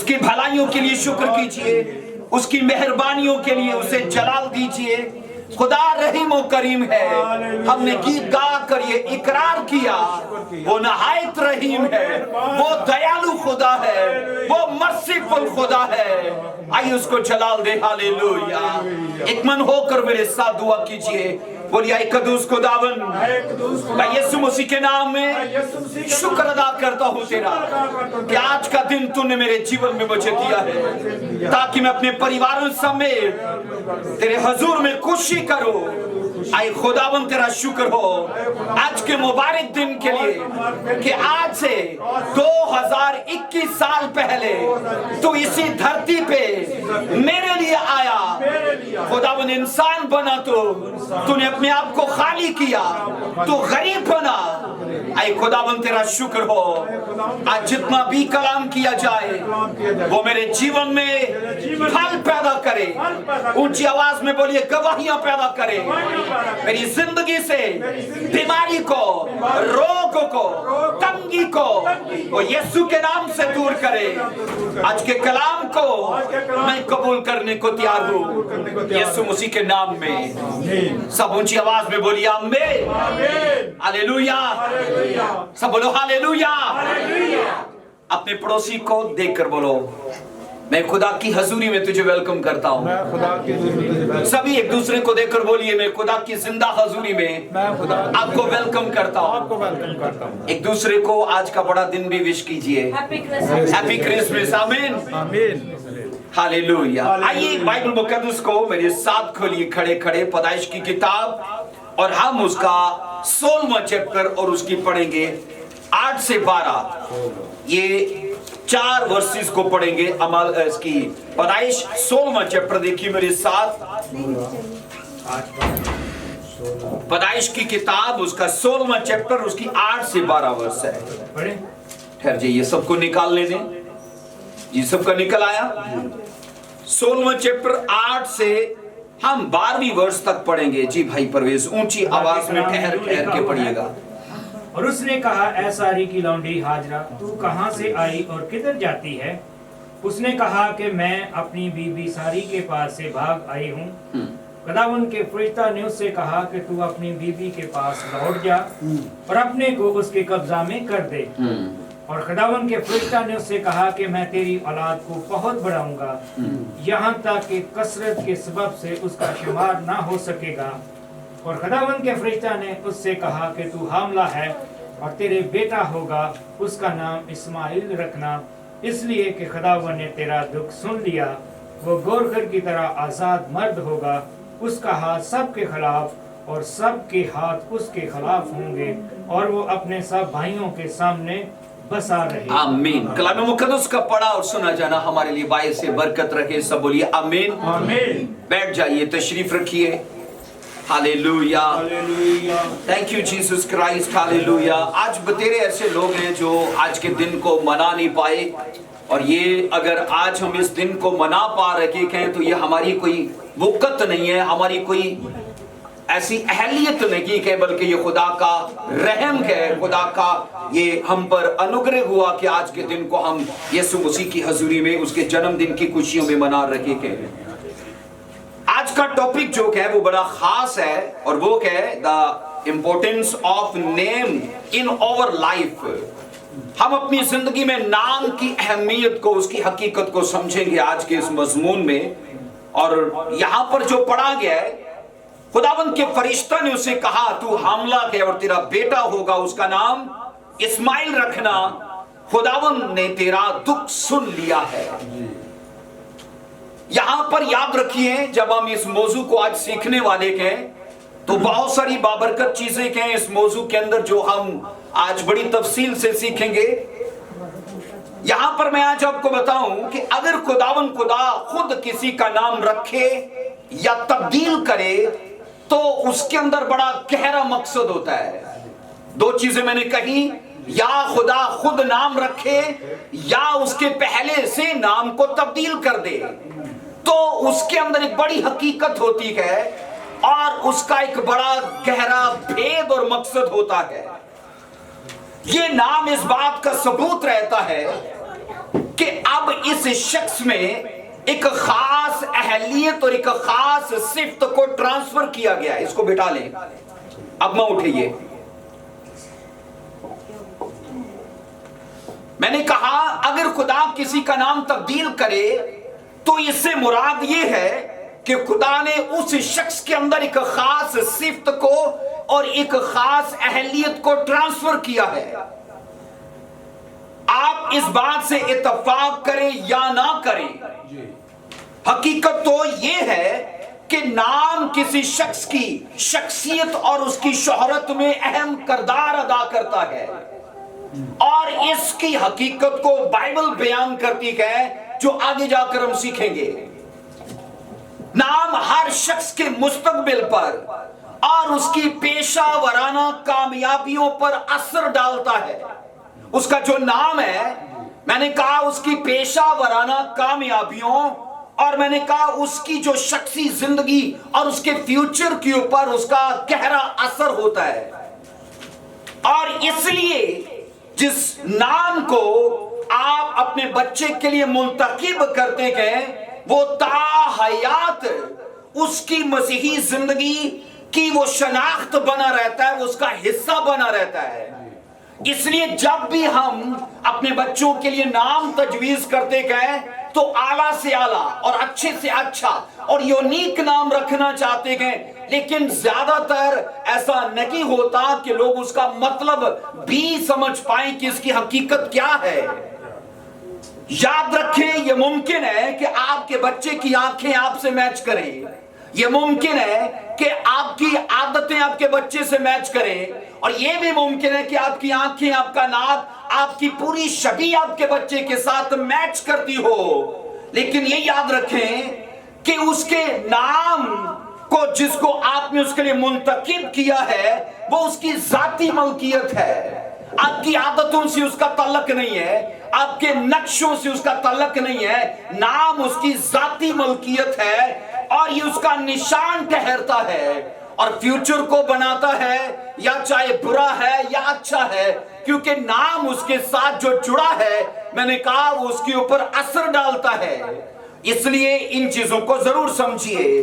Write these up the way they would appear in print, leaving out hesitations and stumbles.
उसकी भलाइयों के लिए शुक्र कीजिए, उसकी मेहरबानियों के लिए उसे जलाल दीजिए। खुदा रहीम और करीम है। हमने गीत गा कर ये इकरार किया, वो नहायत रहीम है, वो दयालु खुदा है, वो मर्सीफुल खुदा है। आइए उसको जलाल दे। हालेलुया। एक मन होकर मेरे साथ दुआ कीजिए। बोलिए, ऐ कदूस खुदावन, मैं यीशु मसीह के नाम में शुक्र अदा करता हूँ तेरा कि आज का दिन तूने मेरे जीवन में मुझे दिया है, ताकि मैं अपने परिवारों समेत तेरे हजूर में खुशी करूं। आए खुदावन तेरा शुक्र हो आज के मुबारक दिन के लिए कि आज से 2021 साल पहले तू इसी धरती पे मेरे लिए आया। खुदावन इंसान बना, तूने अपने आप को खाली किया, तू गरीब बना। आए खुदावन तेरा शुक्र हो। आज जितना भी कलाम किया जाए वो मेरे जीवन में फल पैदा करे। ऊंची आवाज में बोलिए, गवाहियां पैदा करे। मेरी जिंदगी से बीमारी को, रोग को, तंगी को वो यीशु के नाम से दूर करे। आज के कलाम को मैं कबूल करने को तैयार हूँ यीशु मसीह के नाम में। सब ऊंची आवाज में बोलिए आमीन, हालेलुया। सब बोलो हालेलुया। अपने पड़ोसी को देखकर बोलो, मैं खुदा की हजूरी में तुझे वेलकम करता हूँ। सभी एक दूसरे को देखकर बोलिए, मैं खुदा की जिंदा हजूरी में आपको वेलकम करता हूँ। एक दूसरे को आज का बड़ा दिन भी विश कीजिए। Happy Christmas. आमीन, हालेलुया। आइए बाइबल मुकद्दस को मेरे साथ खोलिए खड़े खड़े, पैदाइश की किताब, और हम उसका 16वां चैप्टर और उसकी पढ़ेंगे 8 से 12। ये 4 वर्सेस को पढ़ेंगे। अमल इसकी पैदाइश 16वां चैप्टर देखिए मेरे साथ। पैदाइश की किताब उसका 16वां चैप्टर, उसकी 8 से 12 वर्ष है। ठहर जाइए, सबको निकालने दें जी। सबका निकल आया? 16वां चैप्टर 8 से हम 12वीं वर्ष तक पढ़ेंगे जी। भाई परवेज ऊंची आवाज में ठहर ठहर के पढ़िएगा। और उसने कहा, ऐ सारी की लौंडी हाजरा, तू कहाँ से आई और किधर जाती है? उसने कहा कि मैं अपनी बीबी सारी के पास से भाग आई हूँ। खुदावन के फरिश्ता ने उससे कहा कि तू अपनी बीबी के पास लौट जा और अपने को उसके कब्जा में कर दे। और खुदावन के फरिश्ता ने उससे कहा कि मैं तेरी औलाद को बहुत बढ़ाऊंगा, यहाँ तक कि कसरत के सबब से उसका शुमार ना हो सकेगा। और खुदावन के फरिश्ता ने उससे कहा कि तू हामला है और तेरे बेटा होगा, उसका नाम इस्माइल रखना, इसलिए कि खुदावन ने तेरा दुख सुन लिया। वो गोरखर की तरह आजाद मर्द होगा, उसका हाथ सबके खिलाफ और सबके हाथ उसके खिलाफ होंगे, और वो अपने सब भाइयों के सामने बसा रहे। आमीन। कलाम मुकद्दस का पढ़ा और सुना जाना हमारे लिए बायस से बरकत रखे। सब बोलिए आमीन, आमीन। बैठ जाइए, तशरीफ रखिए। Hallelujah, thank you Jesus Christ, hallelujah. आज बतेरे ऐसे लोग हैं जो आज के दिन को मना नहीं पाए, और ये अगर आज हम इस दिन को मना पा रहे हैं तो ये हमारी कोई वक़्त नहीं है, हमारी कोई ऐसी अहलियत नहीं है, बल्कि ये खुदा का रहम है, खुदा का ये हम पर अनुग्रह हुआ कि आज के दिन को हम यीशु मसीह की हजूरी में उसके जन्मदिन की खुशियों में मना रहे हैं। आज का टॉपिक जो है वो बड़ा खास है, और वो है the importance of name in our life. हम अपनी जिंदगी में नाम की अहमियत को, उसकी हकीकत को समझेंगे आज के इस मजमून में। और यहाँ पर जो पढ़ा गया है, खुदावंद के फरिश्ता ने उसे कहा तू हामला है और तेरा बेटा होगा, उसका नाम इस्माइल रखना, खुदावंद ने तेरा दुख सुन लिया है। यहां पर याद रखिए, जब हम इस मौजू को आज सीखने वाले हैं तो बहुत सारी बाबरकत चीजें हैं इस मौजू के अंदर जो हम आज बड़ी तफसील से सीखेंगे। यहां पर मैं आज आपको बताऊं कि अगर खुदा खुद किसी का नाम रखे या तब्दील करे तो उसके अंदर बड़ा गहरा मकसद होता है। 2 चीजें मैंने कही, या खुदा खुद नाम रखे या उसके पहले से नाम को तब्दील कर दे, तो उसके अंदर एक बड़ी हकीकत होती है और उसका एक बड़ा गहरा भेद और मकसद होता है। ये नाम इस बात का सबूत रहता है کہ اب اس شخص میں ایک خاص اہلیت اور ایک خاص صفت کو ٹرانسفر کیا گیا ہے. اس کو بٹھا لیں. اب میں اٹھئیے. میں نے کہا اگر خدا کسی کا نام تبدیل کرے تو اس سے مراد یہ ہے کہ خدا نے اس شخص کے اندر ایک خاص صفت کو اور ایک خاص اہلیت کو ٹرانسفر کیا ہے. آپ اس بات سے اتفاق کریں یا نہ کریں، حقیقت تو یہ ہے کہ نام کسی شخص کی شخصیت اور اس کی شہرت میں اہم کردار ادا کرتا ہے، اور اس کی حقیقت کو بائبل بیان کرتی ہے جو آگے جا کر ہم سیکھیں گے. نام ہر شخص کے مستقبل پر اور اس کی پیشہ ورانہ کامیابیوں پر اثر ڈالتا ہے. اس کا جو نام ہے، میں نے کہا اس کی پیشہ ورانہ کامیابیوں اور میں نے کہا اس کی جو شخصی زندگی اور اس کے فیوچر کے اوپر اس کا گہرا اثر ہوتا ہے. اور اس لیے جس نام کو آپ اپنے بچے کے لیے منتخب کرتے ہیں وہ تا حیات اس کی مسیحی زندگی کی وہ شناخت بنا رہتا ہے، اس کا حصہ بنا رہتا ہے. اس لیے جب بھی ہم اپنے بچوں کے لیے نام تجویز کرتے گئے تو اعلیٰ سے اعلیٰ اور اچھے سے اچھا اور یونیک نام رکھنا چاہتے گئے، لیکن زیادہ تر ایسا نہیں ہوتا کہ لوگ اس کا مطلب بھی سمجھ پائیں کہ اس کی حقیقت کیا ہے. یاد رکھیں یہ ممکن ہے کہ آپ کے بچے کی آنکھیں آپ سے میچ کریں، یہ ممکن ہے کہ آپ کی عادتیں آپ کے بچے سے میچ کریں، اور یہ بھی ممکن ہے کہ آپ کی آنکھیں، آپ کا ناک، آپ کی پوری شبیہ آپ کے بچے کے ساتھ میچ کرتی ہو. لیکن یہ یاد رکھیں کہ اس کے نام کو جس کو آپ نے اس کے لیے منتخب کیا ہے وہ اس کی ذاتی ملکیت ہے. آپ کی عادتوں سے اس کا تعلق نہیں ہے، آپ کے نقشوں سے اس کا تعلق نہیں ہے. نام اس کی ذاتی ملکیت ہے اور یہ اس کا نشان ٹھہرتا ہے اور فیوچر کو بناتا ہے، یا چاہے برا ہے یا اچھا ہے، کیونکہ نام اس کے ساتھ جو جڑا ہے میں نے کہا وہ اس کے اوپر اثر ڈالتا ہے. اس لیے ان چیزوں کو ضرور سمجھیے.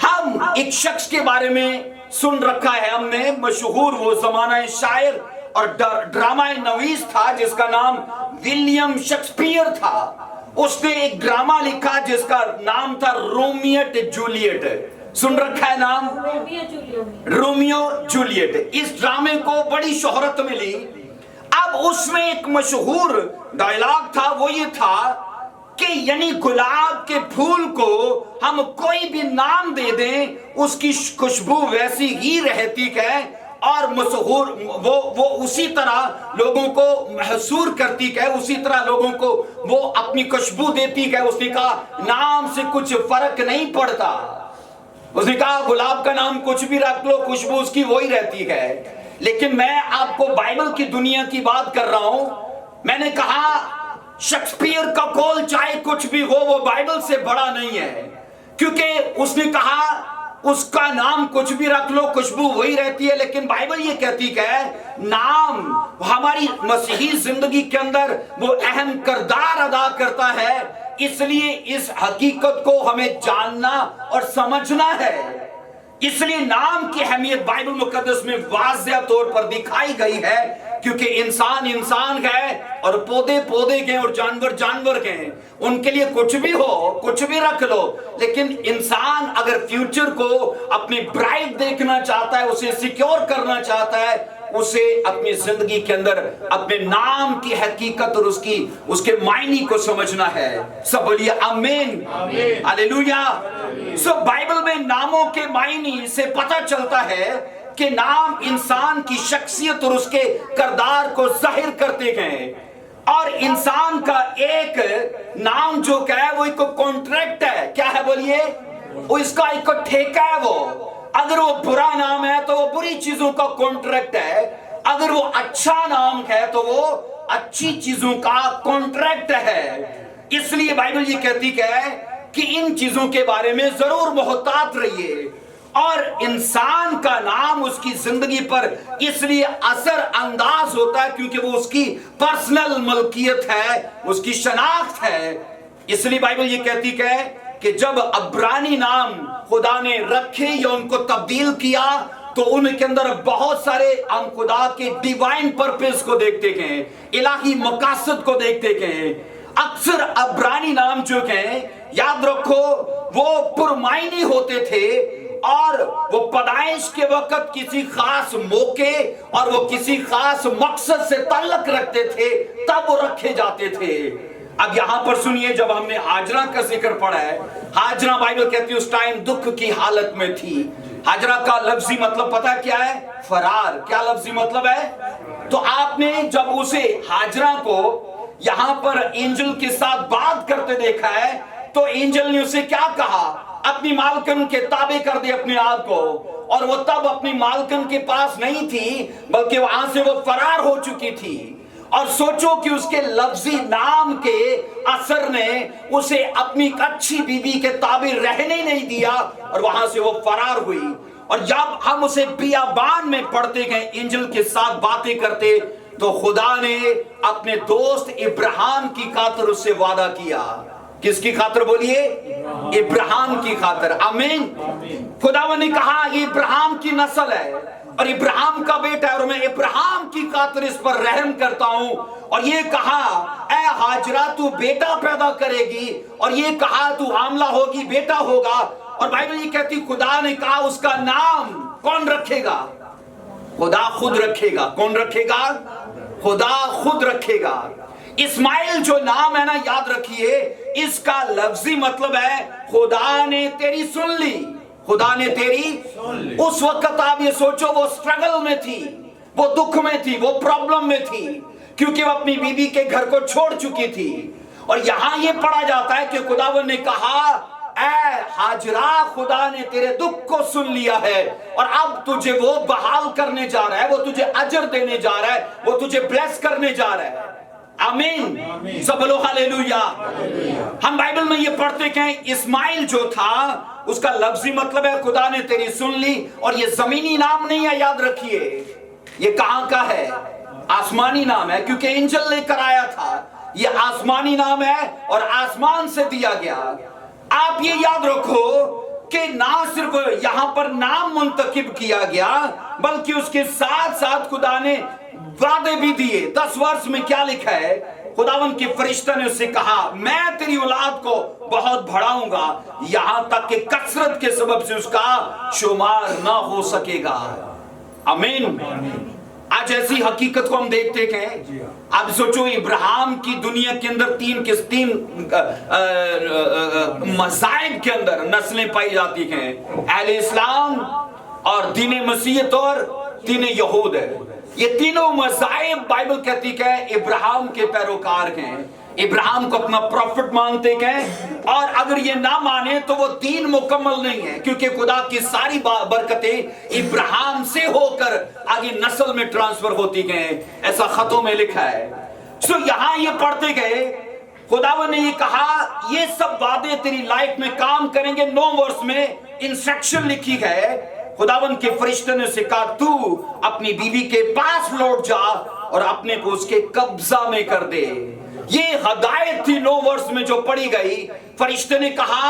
ہم ایک شخص کے بارے میں سن رکھا ہے ہم نے، مشہور وہ زمانہ شاعر اور ڈرامہ نویس تھا جس کا نام ولیم شیکسپیئر تھا. اس نے ایک ڈرامہ لکھا جس کا نام تھا رومیٹ جولیٹ. سن رکھا ہے نام؟ Romeo Juliet. اس ڈرامے کو بڑی شہرت ملی. اب اس میں ایک مشہور ڈائلاگ تھا، وہ یہ تھا کہ یعنی گلاب کے پھول کو ہم کوئی بھی نام دے دیں اس کی خوشبو ویسی ہی رہتی ہے اور مشہور وہ اسی طرح لوگوں کو محصور کرتی ہے، اسی طرح لوگوں کو وہ اپنی خوشبو دیتی ہے. اس نے کہا نام سے کچھ فرق نہیں پڑتا. اس نے کہا گلاب کا نام کچھ بھی رکھ لو خوشبو اس کی وہی رہتی ہے. لیکن میں آپ کو بائبل کی دنیا کی بات کر رہا ہوں. میں نے کہا شیکسپیئر کا قول چاہے کچھ بھی ہو وہ بائبل سے بڑا نہیں ہے، کیونکہ اس نے کہا اس کا نام کچھ بھی رکھ لو خوشبو وہی رہتی ہے. لیکن بائبل یہ کہتی ہے نام ہماری مسیحی زندگی کے اندر وہ اہم کردار ادا کرتا ہے. اس لیے اس حقیقت کو ہمیں جاننا اور سمجھنا ہے. اس لیے نام کی اہمیت بائبل مقدس میں واضح طور پر دکھائی گئی ہے، کیونکہ انسان انسان ہے اور پودے پودے کے اور جانور جانور کے ہیں. ان کے لیے کچھ بھی ہو کچھ بھی رکھ لو، لیکن انسان اگر فیوچر کو اپنی برائٹ دیکھنا چاہتا ہے، اسے سیکیور کرنا چاہتا ہے، اسے اپنی زندگی کے اندر اپنے نام کی حقیقت اور اس کے معنی کو سمجھنا ہے. سب بولیے آمین، ہاللیلویا. سو بائبل میں ناموں کے معنی سے پتہ چلتا ہے کہ نام انسان کی شخصیت اور اس کے کردار کو ظاہر کرتے ہیں. اور انسان کا ایک نام جو کہ ہے وہ ایک کانٹریکٹ ہے. کیا ہے بولیے؟ وہ اس کا ایک ٹھیکہ ہے. وہ اگر وہ برا نام ہے تو وہ بری چیزوں کا کانٹریکٹ ہے، اگر وہ اچھا نام ہے تو وہ اچھی چیزوں کا کانٹریکٹ ہے. اس لیے بائبل یہ کہتی ہے کہ ان چیزوں کے بارے میں ضرور محتاط رہیے. اور انسان کا نام اس کی زندگی پر اس لیے اثر انداز ہوتا ہے کیونکہ وہ اس کی پرسنل ملکیت ہے، اس کی شناخت ہے۔ اس لیے بائبل یہ کہتی ہے کہ جب عبرانی نام خدا نے رکھے یا ان کو تبدیل کیا تو ان کے اندر بہت سارے ہم خدا کے ڈیوائن پرپس کو دیکھتے ہیں، الہی مقاصد کو دیکھتے ہیں۔ اکثر عبرانی نام جو ہیں یاد رکھو وہ پرمعنی ہوتے تھے اور وہ پیدائش کے وقت کسی خاص موقع اور وہ کسی خاص مقصد سے تعلق رکھتے تھے، تب وہ رکھے جاتے تھے۔ اب یہاں پر سنیے، جب ہم نے ہاجرہ کا ذکر پڑھا ہے، ہاجرہ بائبل کہتی ہے اس ٹائم دکھ کی حالت میں تھی۔ ہاجرہ کا لفظی مطلب پتہ کیا ہے؟ فرار۔ کیا لفظی مطلب ہے؟ تو آپ نے جب اسے ہاجرہ کو یہاں پر اینجل کے ساتھ بات کرتے دیکھا ہے تو اینجل نے اسے کیا کہا؟ اپنی مالکن کے تابع کر دے اپنے آپ کو، اور وہ تب اپنی مالکن کے پاس نہیں تھی بلکہ وہاں سے وہ فرار ہو چکی تھی۔ اور سوچو کہ اس کے لفظی نام کے اثر نے اسے اپنی اچھی بیوی کے تابع رہنے نہیں دیا اور وہاں سے وہ فرار ہوئی۔ اور جب ہم اسے بیابان میں پڑھتے گئے اینجل کے ساتھ باتیں کرتے تو خدا نے اپنے دوست ابراہیم کی خاطر اس سے وعدہ کیا۔ کس کی خاطر بولیے؟ ابراہیم کی خاطر۔ آمین۔ خداوند نے کہا یہ ابراہیم کی نسل ہے اور ابراہیم کا بیٹا ہے اور میں ابراہیم کی خاطر اس پر رحم کرتا ہوں۔ اور یہ کہا اے ہاجرہ تو بیٹا پیدا کرے گی، اور یہ کہا تو حاملہ ہوگی، بیٹا ہوگا۔ اور بائبل یہ کہتی خدا نے کہا اس کا نام کون رکھے گا؟ خدا خود رکھے گا۔ کون رکھے گا؟ خدا خود رکھے گا۔ اسماعیل جو نام ہے نا، یاد رکھیے اس کا لفظی مطلب ہے خدا نے تیری سن لی۔ خدا نے تیری اس وقت آپ یہ سوچو وہ سٹرگل میں تھی، وہ دکھ میں تھی، وہ پرابلم میں تھی کیونکہ وہ اپنی بیوی کے گھر کو چھوڑ چکی تھی۔ اور یہاں یہ پڑھا جاتا ہے کہ خداوند نے کہا اے ہاجرہ خدا نے تیرے دکھ کو سن لیا ہے اور اب تجھے وہ بحال کرنے جا رہا ہے، وہ تجھے اجر دینے جا رہا ہے، وہ تجھے بلیس کرنے جا رہا ہے۔ آمین۔ سب بولو ہاللیلویا۔ ہم بائبل میں یہ پڑھتے کہ اسماعیل جو تھا اس کا لفظی مطلب ہے خدا نے تیری سن لی، اور یہ زمینی نام نہیں ہے، یاد رکھیے یہ کہاں کا ہے؟ آسمانی نام ہے، کیونکہ انجل لے کر آیا تھا۔ یہ آسمانی نام ہے اور آسمان سے دیا گیا۔ آپ یہ یاد رکھو کہ نہ صرف یہاں پر نام منتخب کیا گیا بلکہ اس کے ساتھ ساتھ خدا نے وعدے بھی دیے۔ 10 ورس میں کیا لکھا ہے؟ خداوند کے فرشتہ نے اسے کہا میں تیری اولاد کو بہت بڑھاؤں گا یہاں تک کہ کثرت کے سبب سے اس کا شمار نہ ہو سکے گا۔ آمین۔ آج ایسی حقیقت کو ہم دیکھتے ہیں۔ اب سوچو ابراہیم کی دنیا کے اندر تین مذاہب کے اندر نسلیں پائی جاتی ہیں، اہل اسلام اور دین مسیحیت اور دین یہود ہے۔ یہ تینوں مذاہب بائبل کہتی ہے ابراہیم کے پیروکار ہیں، ابراہیم کو اپنا پروفٹ مانتے ہیں، اور اگر یہ نہ مانے تو وہ دین مکمل نہیں ہے، کیونکہ خدا کی ساری برکتیں ابراہیم سے ہو کر آگے نسل میں ٹرانسفر ہوتی گئے، ایسا خطوں میں لکھا ہے۔ سو یہاں یہ پڑھتے گئے خداوند نے یہ کہا یہ سب وعدے تیری لائف میں کام کریں گے۔ 9 ورس میں انسٹرکشن لکھی ہے، خداوند کے فرشتے نے اسے کہا تو اپنی بیوی کے پاس لوٹ جا اور اپنے کو اس کے قبضہ میں کر دے۔ یہ ہدایت تھی 9 ورس میں جو پڑھی گئی۔ فرشتے نے کہا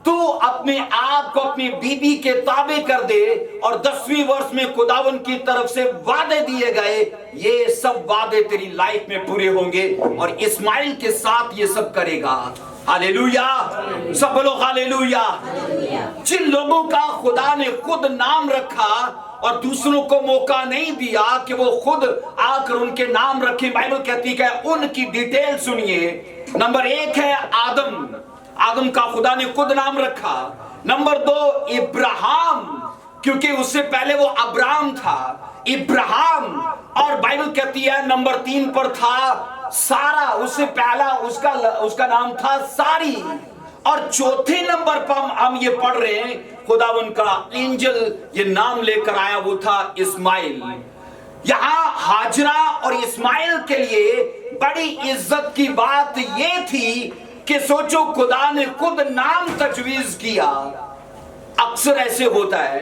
تو اپنے آپ کو اپنی بیوی کے تابع کر دے، اور 10ویں ورس میں خداوند کی طرف سے وعدے دیے گئے یہ سب وعدے تیری لائف میں پورے ہوں گے، اور اسماعیل کے ساتھ یہ سب کرے گا۔ ہاللیلویا۔ سب بولو ہاللیلویا۔ جن لوگوں کا خدا نے خود نام رکھا اور دوسروں کو موقع نہیں دیا کہ وہ خود آ کر ان کے نام رکھیں، بائبل کہتی ہے ان کی ڈیٹیل سنیے۔ نمبر 1 ہے آدم۔ آدم کا خدا نے خود نام رکھا۔ نمبر 2 ابراہیم، کیونکہ اس سے پہلے وہ ابرام تھا، ابراہیم۔ اور بائبل کہتی ہے نمبر 3 پر تھا سارا، اس سے پہلا اس کا نام تھا ساری۔ اور چوتھے نمبر پر ہم یہ پڑھ رہے ہیں خداوند کا انجل یہ نام لے کر آیا، وہ تھا اسماعیل۔ یہاں ہاجرہ اور اسماعیل کے لیے بڑی عزت کی بات یہ تھی کہ سوچو خدا نے خود نام تجویز کیا۔ अक्सर ऐसे होता है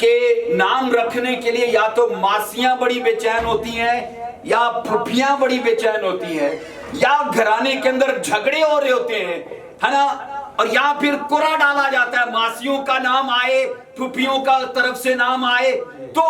कि नाम रखने के लिए या तो मासियां बड़ी बेचैन होती हैं, या फुफियां बड़ी बेचैन होती हैं, या घराने के अंदर झगड़े हो रहे होते हैं, है ना, और या फिर कुरा डाला जाता है, मासियों का नाम आए, फुफियों का तरफ से नाम आए। तो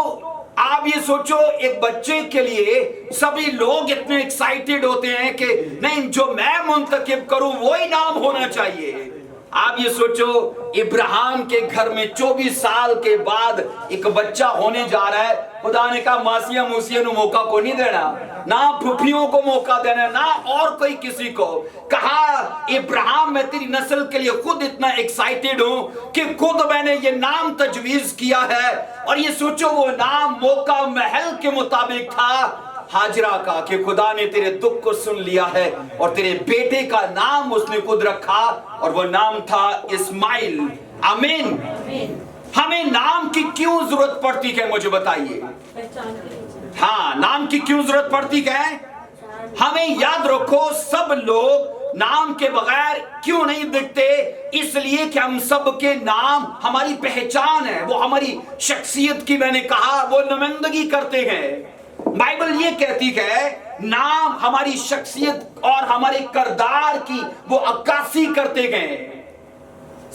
आप ये सोचो, एक बच्चे के लिए सभी लोग इतने एक्साइटेड होते हैं कि नहीं, जो मैं मुंतखब करूं वही नाम होना चाहिए। आप ये सोचो, इब्राहिम के घर में 24 साल के बाद एक बच्चा होने जा रहा है। खुदा ने कहा मासिया मूसिया नु मौका को नहीं देना, ना फुफियों को मौका देना, ना और कोई किसी को। कहा इब्राहिम, मैं तेरी नस्ल के लिए खुद इतना एक्साइटेड हूं कि खुद मैंने ये नाम तजवीज किया है। और ये सोचो, वो नाम मौका महल के मुताबिक था हाजरा का, कि खुदा ने तेरे दुख को सुन लिया है और तेरे बेटे का नाम उसने खुद रखा, और वो नाम था इस्माइल। आमीन। हमें नाम की क्यों जरूरत पड़ती है, मुझे बताइए। हाँ, नाम की क्यों जरूरत पड़ती है? हमें याद रखो, सब लोग नाम के बगैर क्यों नहीं दिखते? इसलिए कि हम सब के नाम हमारी पहचान है, वो हमारी शख्सियत की, मैंने कहा, वो नुमाइंदगी करते हैं। बाइबल ये कहती है नाम हमारी शख्सियत और हमारे किरदार की वो अक्कासी करते गए।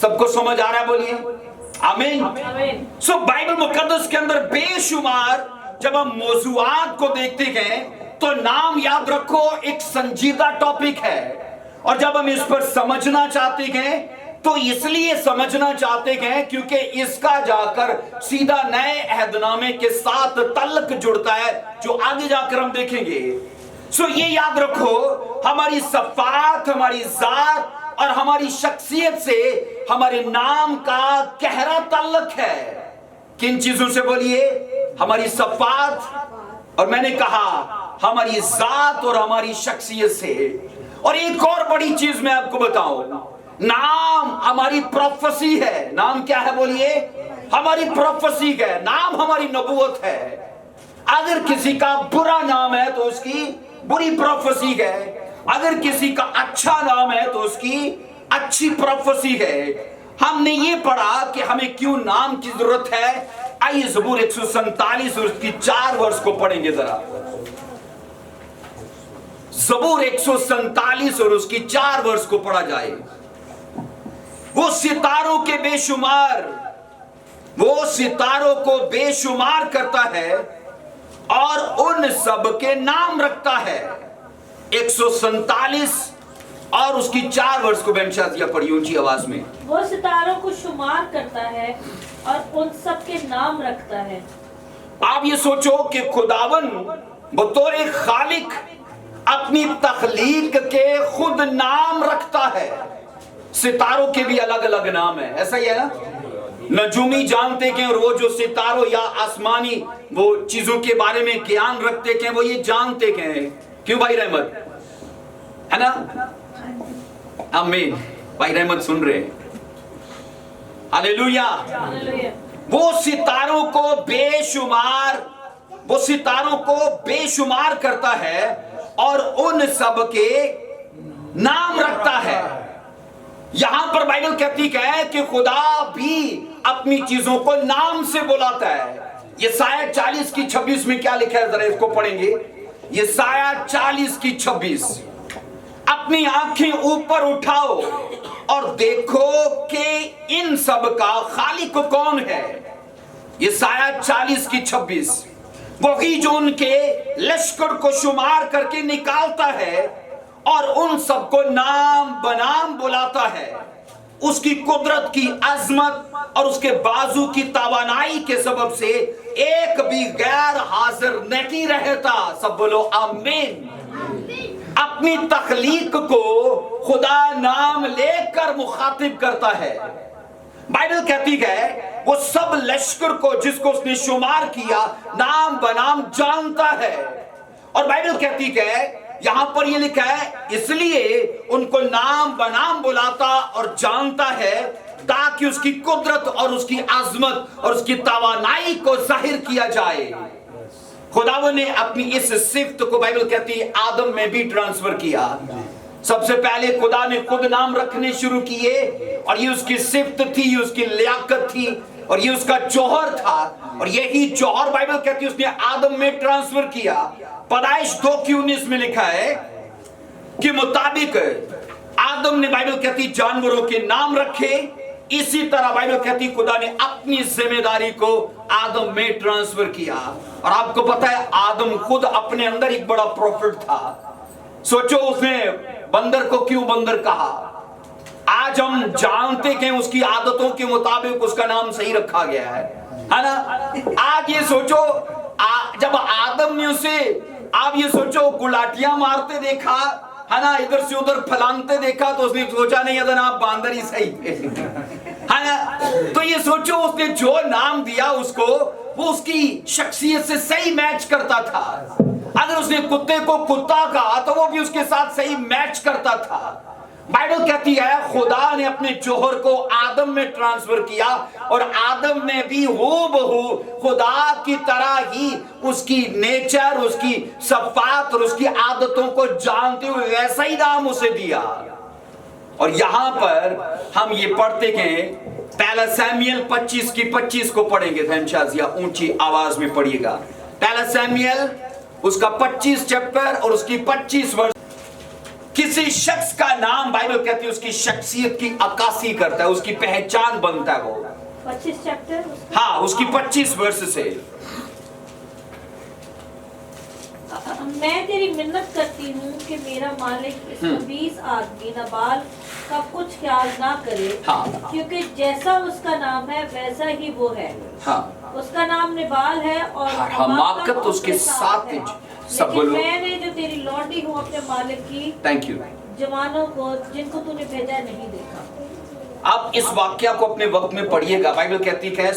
सबको समझ आ रहा है? बोलिए आमीन। सो बाइबल मुकद्दस के अंदर बेशुमार जब हम मौजूआत को देखते गए तो नाम, याद रखो, एक संजीदा टॉपिक है। और जब हम इस पर समझना चाहते गए तो इसलिए समझना चाहते हैं क्योंकि इसका जाकर सीधा नए अहदनामे के साथ तल्लक जुड़ता है, जो आगे जाकर हम देखेंगे। सो ये याद रखो, हमारी सफात, हमारी जात और हमारी शख्सियत से हमारे नाम का गहरा तल्लक है। किन चीजों से? बोलिए। हमारी सफात, और मैंने कहा हमारी जात और हमारी शख्सियत से। और एक और बड़ी चीज मैं आपको बताऊं, नाम हमारी प्रोफेसी है। नाम क्या है? बोलिए। हमारी प्रोफेसी है। नाम हमारी नबूवत है। अगर किसी का बुरा नाम है तो उसकी बुरी प्रोफेसी है, अगर किसी का अच्छा नाम है तो उसकी अच्छी प्रोफेसी है। हमने ये पढ़ा कि हमें क्यों नाम की जरूरत है। आइए ज़बूर 147 और उसकी 4 वर्ष को पढ़ेंगे जरा। ज़बूर 147 और उसकी 4 वर्ष को पढ़ा जाए। वो सितारों के बेशुमार, वो सितारों को बेशुमार करता है और उन सब के नाम रखता है। 147 और उसकी 4 वर्ष को बेंशाजिया पढ़ी ऊंची आवाज में। वो सितारों को शुमार करता है और उन सब के नाम रखता है। आप ये सोचो कि खुदावन बतौर खालिक अपनी तख्लीक के खुद नाम रखता है। सितारों के भी अलग अलग नाम है, ऐसा ही है ना। नजूमी जानते हैं, और वो जो सितारों या आसमानी वो चीजों के बारे में ज्ञान रखते हैं, वो ये जानते हैं। क्यों भाई रहमत, है ना? आमीन। भाई रहमत सुन रहे हैं? हालेलुया। वो सितारों को बेशुमार करता है और उन सब के नाम रखता है। यहां पर बाइबल कहती है कि खुदा भी अपनी चीजों को नाम से बुलाता है। यशायाह 40 की 26 में क्या लिखा है, जरा इसको पढ़ेंगे। यशायाह 40 की 26। अपनी आंखें ऊपर उठाओ और देखो कि इन सब का खालिक कौन है। यशायाह 40 की 26। वही जो उनके लश्कर को शुमार करके निकालता है और उन सबको नाम बनाम बुलाता है। उसकी कुदरत की अजमत और उसके बाजू की तवानाई के सबब से एक भी गैर हाजिर नहीं रहता। सब बोलो आमीन। अपनी तख्लीक को खुदा नाम लेकर मुखातिब करता है। बाइबल कहती है वो सब लश्कर को जिसको उसने शुमार किया नाम बनाम जानता है। और बाइबल कहती है, यहां पर ये लिखा है, इसलिए उनको नाम बनाम बुलाता और जानता है ताकि उसकी कुदरत और उसकी आजमत और उसकी तवानाई को जाहिर किया जाए। खुदावंद ने अपनी इस सिफ्त को, बाइबल कहती है, आदम में भी ट्रांसफर किया। सबसे पहले खुदा ने खुद नाम रखने शुरू किए और ये उसकी सिफ्त थी, ये उसकी लियाकत थी, और ये उसका जौहर था। और यही जौहर बाइबल कहती है उसने आदम में ट्रांसफर किया। पैदाइश 2:19 में लिखा है कि मुताबिक आदम ने, बाइबल कहती, जानवरों के नाम रखे, इसी तरह बाइबल कहती खुदा ने अपनी जिम्मेदारी को आदम में ट्रांसफर किया। और आपको पता है आदम खुद अपने अंदर एक बड़ा प्रॉफिट था। सोचो उसने बंदर को क्यों बंदर कहा। आज हम जानते कि उसकी आदतों के मुताबिक उसका नाम सही रखा गया है ना। आज ये सोचो जब आदम ने उसे, आप ये सोचो, गुलाटियां मारते देखा है ना, इधर से उधर फलांगते देखा, तो उसने सोचा नहीं अदन आप बांदर ही सही है ना। तो ये सोचो उसने जो नाम दिया उसको, वो उसकी शख्सियत से सही मैच करता था। अगर उसने कुत्ते को कुत्ता कहा तो वो भी उसके साथ सही मैच करता था। बाइबल कहती है खुदा ने अपने जौहर को आदम में ट्रांसफर किया, और आदम ने भी हूबहू खुदा की तरह ही उसकी नेचर, उसकी सफात और उसकी आदतों को जानते हुए वैसा ही नाम उसे दिया। और यहां पर हम ये पढ़ते हैं, पहला सैमुएल 25:25 को पढ़ेंगे। धनशाजिया ऊंची आवाज में पढ़िएगा। पहला सैमुएल उसका 25 चैप्टर और उसकी 25 वर्ष। किसी शख्स का नाम बाइबल कहती है उसकी शख्सियत की अक्कासी करता है, उसकी पहचान बनता है। वो 25 चैप्टर, हाँ, उसकी 25 वर्ष से। मैं तेरी मिन्नत करती हूँ कि मेरा मालिक इस 20 आदमी नबाल का कुछ ख्याल ना करे। हाँ। क्योंकि जैसा उसका नाम है वैसा ही वो है। हाँ। उसका नाम निबाल है और हमाकत उसके साथ है। सब लेकिन बोलो। मैंने जो तेरी लौंडी हूँ अपने मालिक की थैंक यू जवानों को जिनको तूने भेजा नहीं देखा। अब इस वाक्य को अपने वक्त में पढ़िएगा। बाइबल कहती है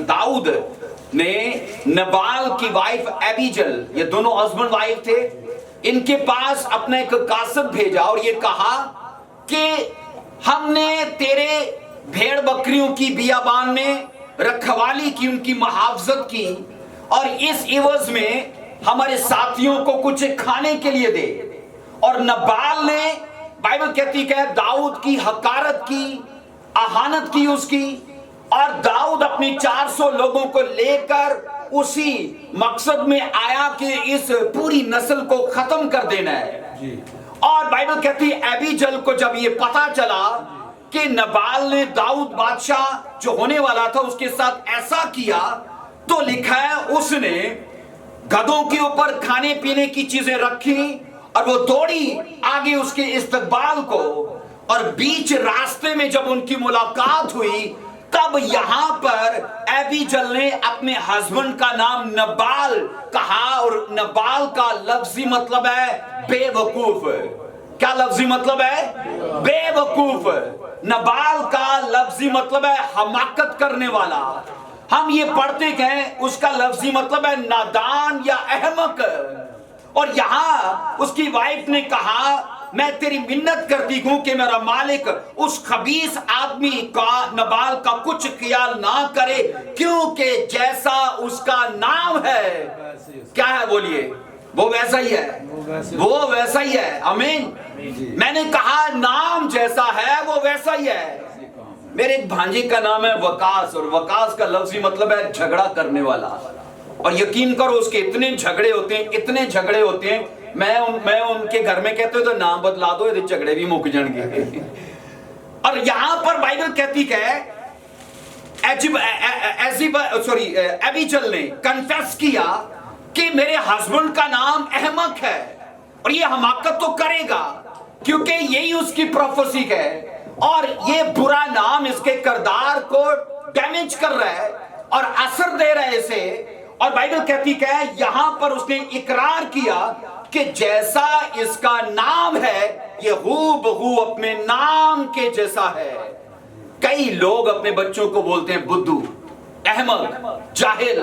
दाऊद ने नबाल की वाइफ एबीजल, ये दोनों हस्बैंड वाइफ थे, इनके पास अपना एक कासब भेजा और ये कहा कि हमने तेरे भेड़ बकरियों की बियाबान में रखवाली की, उनकी मुहावजत की, और इस एवज में हमारे साथियों को कुछ खाने के लिए दे। और नबाल ने, बाइबल कहती है, दाऊद की हकारत की, आहानत की उसकी, और दाऊद अपनी 400 लोगों को लेकर उसी मकसद में आया कि इस पूरी नस्ल को खत्म कर देना है जी। और बाइबल कहती है एबीजल को जब ये पता चला कि नबाल ने दाऊद बादशाह जो होने वाला था उसके साथ ऐसा किया, तो लिखा है उसने गधों के ऊपर खाने पीने की चीजें रखी और वो दौड़ी आगे उसके इस्तकबाल को। और बीच रास्ते में जब उनकी मुलाकात हुई तब यहां पर एबीजल ने अपने हस्बैंड का नाम नबाल कहा, और नबाल का लफ्जी मतलब है बेवकूफ। क्या लफ्जी मतलब है? बेवकूफ। नबाल का लफ्जी मतलब है हमाकत करने वाला। हम ये पढ़ते हैं उसका लफ्जी मतलब है नादान या अहमक। और यहां उसकी वाइफ ने कहा मैं तेरी मिन्नत करती हूं कि मेरा मालिक उस खबीस आदमी का, नबाल का कुछ ख्याल ना करे, क्योंकि जैसा उसका नाम है, क्या है बोलिए, वो वैसा ही है, वो वैसा ही है। आमीन। मैंने कहा नाम जैसा है वो वैसा ही है। मेरे एक भांजे का नाम है वकास, और वकास का लफ्जी मतलब है झगड़ा करने वाला। और यकीन करो उसके इतने झगड़े होते हैं, इतने झगड़े होते हैं, मैं उनके घर में कहते हो तो नाम बदला दो, ये झगड़े भी मुक जाएंगे। और यहां पर बाइबल कहती है एबीजल ने कन्फेस किया कि मेरे हस्बैंड का नाम अहमक है, और ये हमाकत तो करेगा क्योंकि यही उसकी प्रोफेसी है, और ये बुरा नाम इसके किरदार को डैमेज कर रहा है और असर दे रहा है इसे। और बाइबल कहती है यहां पर उसने इकरार किया कि जैसा इसका नाम है ये हूबहू अपने नाम के जैसा है। कई लोग अपने बच्चों को बोलते हैं बुद्धू, अहमक, जाहिल।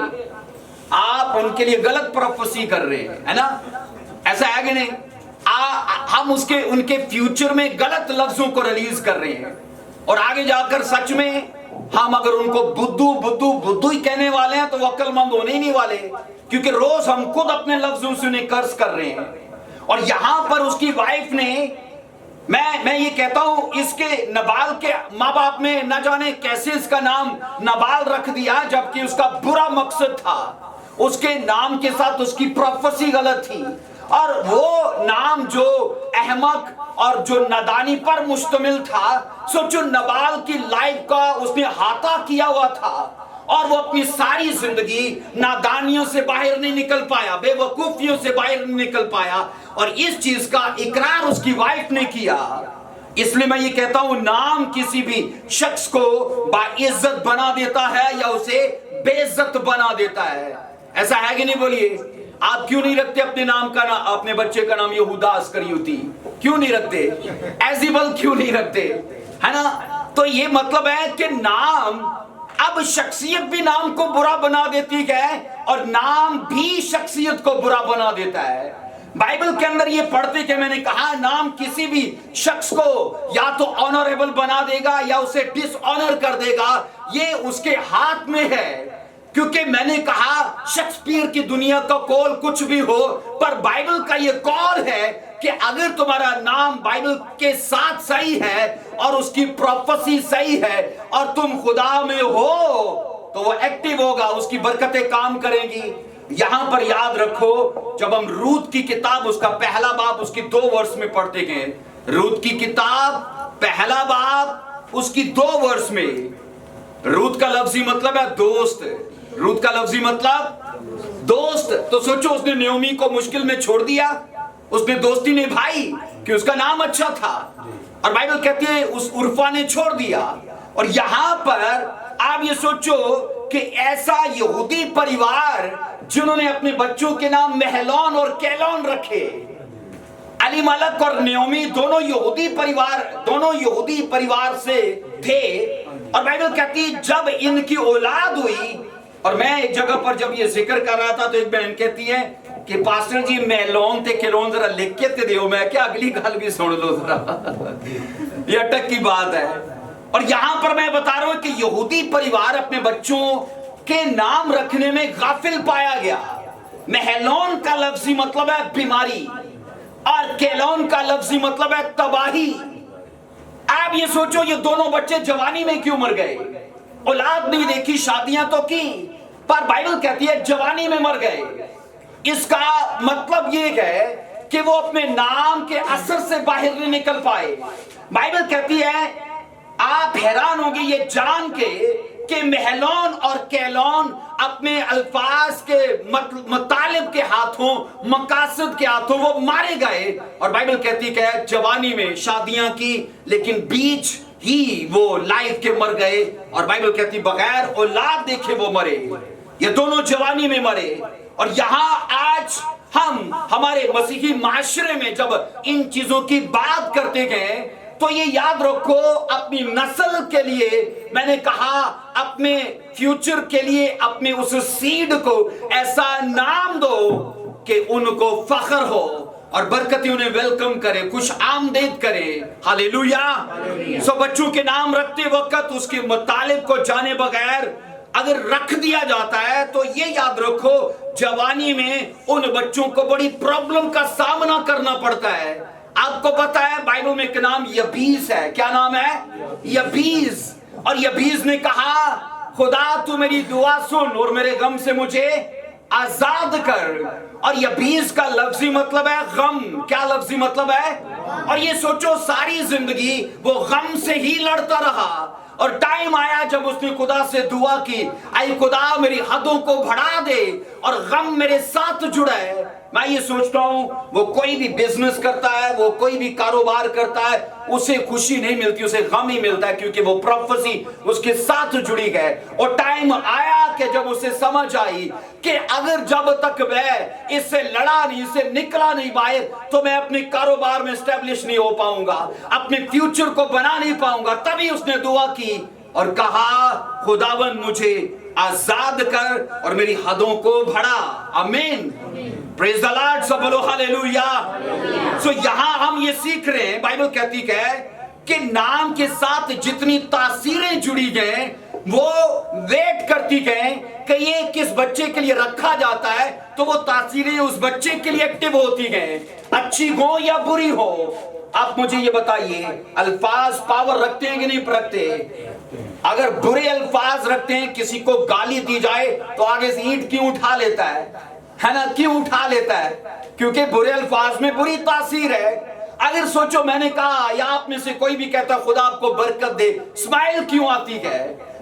आप उनके लिए गलत प्रोफेसी कर रहे हैं, है ना? ऐसा है कि नहीं? हम उनके फ्यूचर में गलत लफ्जों को रिलीज कर रहे हैं, और आगे जाकर सच में हम अगर उनको बुद्धू बुद्धू बुद्धू ही कहने वाले हैं तो वो अक्लमंद होने ही नहीं वाले, क्योंकि रोज हम खुद अपने लफ्जों से उन्हें कर्ज कर रहे हैं। और यहां पर उसकी वाइफ ने मैं ये कहता हूं, इसके नबाल के माँ बाप में न जाने कैसे इसका नाम नबाल रख दिया, जबकि उसका बुरा मकसद था। उसके नाम के साथ उसकी प्रोफेसी गलत थी, और वो नाम जो अहमक और जो नादानी पर मुश्तमिल था, सोचो नबाल की लाइफ का उसने हाथा किया हुआ था, और वो अपनी सारी जिंदगी नादानियों से बाहर नहीं निकल पाया, बेवकूफियों से बाहर नहीं निकल पाया, और इस चीज का इकरार उसकी वाइफ ने किया। इसलिए मैं ये कहता हूं, नाम किसी भी शख्स को बाइज्जत बना देता है या उसे बेइज्जत बना देता है। ऐसा है कि नहीं? बोलिए, आप क्यों नहीं रखते अपने नाम का नाम, अपने बच्चे का नाम यहूदा अस्करियोती क्यों नहीं रखते? एजिबल क्यों नहीं रखते? है ना? तो ये मतलब है कि नाम, अब शख्सियत भी नाम को बुरा बना देती है, और नाम भी शख्सियत को बुरा बना देता है। बाइबल के अंदर ये पढ़ते कि मैंने कहा, नाम किसी भी शख्स को या तो ऑनरेबल बना देगा या उसे डिसऑनर कर देगा, ये उसके हाथ में है। क्योंकि मैंने कहा, शेक्सपियर की दुनिया का कॉल कुछ भी हो, पर बाइबल का ये कॉल है कि अगर तुम्हारा नाम बाइबल के साथ सही है और उसकी प्रोफेसी सही है और तुम खुदा में हो, तो वो एक्टिव होगा, उसकी बरकतें काम करेंगी। यहां पर याद रखो, जब हम रूत की किताब उसका पहला बाब उसकी 2 वर्ष में पढ़ते गए, रूत की किताब पहला बाब उसकी 2 वर्ष में, रूत का लफ्जी मतलब है दोस्त। रूत का लफ्जी मतलब दोस्त। तो सोचो, उसने नयोमी को मुश्किल में छोड़ दिया, उसने दोस्ती निभाई कि उसका नाम अच्छा था, और बाइबल कहती है उस उर्फा ने छोड़ दिया। और यहां पर आप ये सोचो कि ऐसा यहूदी परिवार जिन्होंने अपने बच्चों के नाम महलोन और केलोन रखे, अलीमलक और नयोमी दोनों यहूदी परिवार से थे। और बाइबल कहती है जब इनकी औलाद हुई, और मैं एक जगह पर जब ये जिक्र कर रहा था तो एक बहन कहती है कि पास्टर जी महलोन थे केलोन जरा लिख के ते दियो, मैं क्या अगली गल भी सुन लो जरा। ये अटक की बात है। और यहां पर मैं बता रहा हूं कि यहूदी परिवार अपने बच्चों के नाम रखने में गाफिल पाया गया। महलोन का लफ्जी मतलब है बीमारी, और केलोन का लफ्जी मतलब है तबाही। आप ये सोचो, ये दोनों बच्चे जवानी में क्यों मर गए? औलाद नहीं देखी, शादियां तो की, पर बाइबल कहती है जवानी में मर गए। इसका मतलब ये है कि वो अपने नाम के असर से बाहर नहीं निकल पाए। बाइबल कहती है, आप हैरान होंगे ये जान के कि महलोन और केलोन अपने अल्फाज के मतलब के हाथों, मकासद के हाथों वो मारे गए। और बाइबल कहती है जवानी में शादियां की, लेकिन बीच ही वो लाइफ के मर गए। और बाइबल कहती बगैर औलाद देखे वो मरे। ये दोनों जवानी में मरे। और यहां आज हम हमारे मसीही माशरे में जब इन चीजों की बात करते गए, तो ये याद रखो, अपनी नस्ल के लिए, मैंने कहा अपने फ्यूचर के लिए, अपने उस सीड को ऐसा नाम दो कि उनको फख्र हो और बरकतें उन्हें वेलकम करे, खुश आमदेद करे। हालेलुया। सो बच्चों के नाम रखते वक्त उसके मुतालिब को जाने बगैर अगर रख दिया जाता है, तो ये याद रखो जवानी में उन बच्चों को बड़ी प्रॉब्लम का सामना करना पड़ता है। आपको पता है बाइबल में एक नाम यबीस है। क्या नाम है? यबीस। और यबीस ने कहा, खुदा तू मेरी दुआ सुन और मेरे गम से मुझे आजाद कर। और यबीस का लफ्जी मतलब है गम। क्या लफ्जी मतलब है? और ये सोचो, सारी जिंदगी वो गम से ही लड़ता रहा, और टाइम आया जब उसने खुदा से दुआ की, आई खुदा मेरी हदों को बढ़ा दे और गम मेरे साथ जुड़ा है। मैं ये सोचता हूं, वो कोई भी बिजनेस करता है, वो कोई भी कारोबार करता है, उसे खुशी नहीं मिलती, उसे गम ही मिलता है, क्योंकि वो प्रोफेसी उसके साथ जुड़ी गए। और टाइम आया कि जब उसे समझ आई कि अगर जब तक वह इससे लड़ा नहीं, इससे निकला नहीं बाहर, तो मैं अपने कारोबार में एस्टेब्लिश नहीं हो पाऊंगा, अपने फ्यूचर को बना नहीं पाऊंगा। तभी उसने दुआ की और कहा, खुदावन मुझे आजाद कर और मेरी हदों को बढ़ा। आमीन। Praise the Lord. सब बोलो हालेलुया। सो यहां हम ये सीख रहे हैं, बाइबल कहती है कि नाम के साथ जितनी तासीरें जुड़ी गए, वो वेट करती गए कि ये किस बच्चे के लिए रखा जाता है, तो वो तासीरें उस बच्चे के लिए एक्टिव होती गए, अच्छी हो या बुरी हो। आप मुझे ये बताइए, अल्फाज पावर रखते हैं कि नहीं रखते? अगर बुरे अल्फाज रखते हैं, किसी को गाली दी जाए तो आगे से ईंट क्यों उठा लेता है ना? क्यों उठा लेता है? क्योंकि बुरे अल्फाज में बुरी तासीर है। अगर सोचो, मैंने कहा या आप में से कोई भी कहता खुदा आपको बरकत दे, स्माइल क्यों आती है?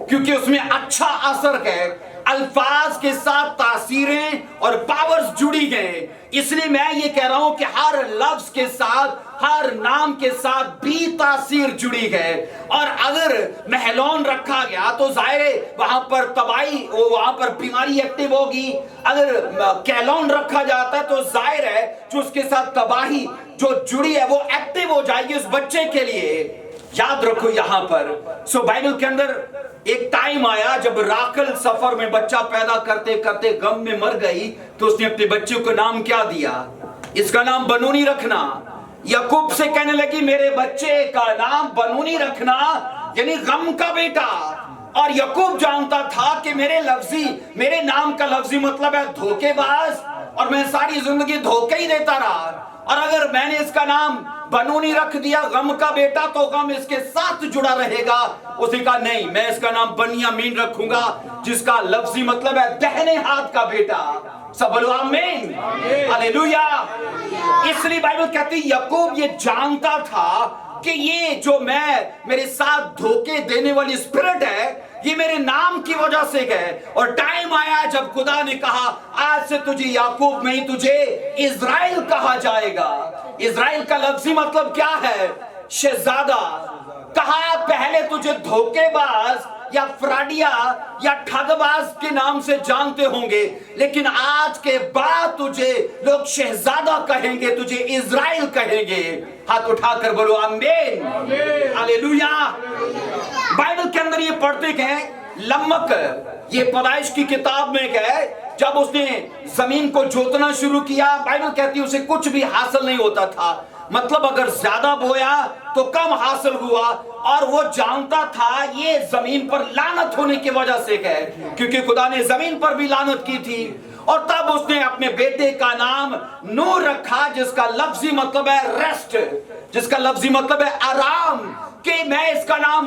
क्योंकि उसमें अच्छा असर है, अल्फाज के साथ तासीरें और पावर्स जुड़ी गए। इसलिए मैं ये कह रहा हूं कि हर लफ्ज के साथ, हर नाम के साथ भी तासीर जुड़ी है। और अगर महलौन रखा गया तो जाहिर है वहां पर तबाही, वहां पर बीमारी एक्टिव होगी। अगर कैलौन रखा जाता है तो जाहिर है जो उसके साथ तबाही जो जुड़ी है वो एक्टिव हो जाएगी उस बच्चे के लिए। याद रखो यहां पर बाइबल के अंदर एक टाइम आया जब राकल सफर में बच्चा पैदा करते करते गम में मर गई, तो उसने अपने बच्चे को नाम क्या दिया? इसका नाम बनूनी रखना। याकूब से कहने लगी मेरे बच्चे का नाम बनूनी रखना, यानी गम का बेटा। और याकूब जानता था कि मेरे नाम का लफ्जी मतलब है धोखेबाज, और मैं सारी जिंदगी धोखे ही देता रहा। और अगर मैंने इसका नाम बनूनी रख दिया, गम का बेटा, तो गम इसके साथ जुड़ा रहेगा। उसने कहा नहीं, मैं इसका नाम बनियामीन रखूंगा, जिसका लफ्जी मतलब है दाहिने हाथ का बेटा। सब बोलो आमीन, हालेलुया। इसलिए बाइबल कहती है याकूब ये जानता था कि ये जो मेरे साथ धोखे देने वाली स्पिरिट है, ये मेरे नाम की वजह से है। और टाइम आया जब खुदा ने कहा आज से तुझे याकूब नहीं, तुझे इज़राइल कहा जाएगा। इज़राइल का लफ्जी मतलब क्या है? शहजादा। कहा पहले तुझे धोखेबाज या फ्राडिया या ठगबाज के नाम से जानते होंगे, लेकिन आज के बाद तुझे लोग शहजादा कहेंगे, तुझे इज़राइल कहेंगे। हाथ उठाकर बोलो आमीन, हालेलुया। बाइबल के अंदर ये पढ़ते हैं लम्मक, ये पैदाइश की किताब में है, जब उसने जमीन को जोतना शुरू किया, बाइबल कहती है उसे कुछ भी हासिल नहीं होता था। मतलब अगर ज्यादा बोया तो कम हासिल हुआ, और वो जानता था ये जमीन पर लानत होने की वजह से है, क्योंकि खुदा ने जमीन पर भी लानत की थी। और तब उसने अपने बेटे का नाम नूह रखा, जिसका लफ्जी मतलब है रेस्ट, जिसका लफ्जी मतलब है आराम। कि मैं इसका नाम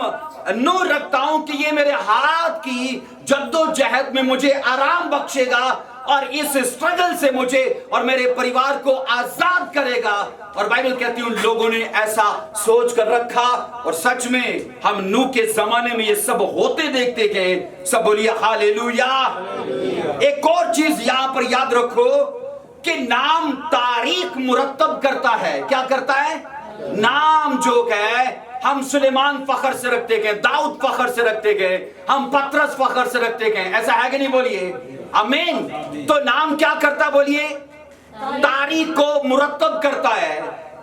नूह रखता हूं कि ये मेरे हाथ की जद्दोजहद में मुझे आराम बख्शेगा, और इस स्ट्रगल से मुझे और मेरे परिवार को आजाद करेगा। और बाइबल कहती है उन लोगों ने ऐसा सोच कर रखा, और सच में हम नूह के जमाने में ये सब होते देखते गए। सब बोलिए हालेलुया। एक और चीज यहां पर याद रखो कि नाम तारीख मुरतब करता है। क्या करता है? नाम जो है हम सुलेमान फखर से रखते गए, दाऊद फखर से रखते गए, हम पतरस फखर से रखते गए। ऐसा है कि नहीं? बोलिए आमीन। तो नाम क्या करता? बोलिए तारीख को मुरतब करता है,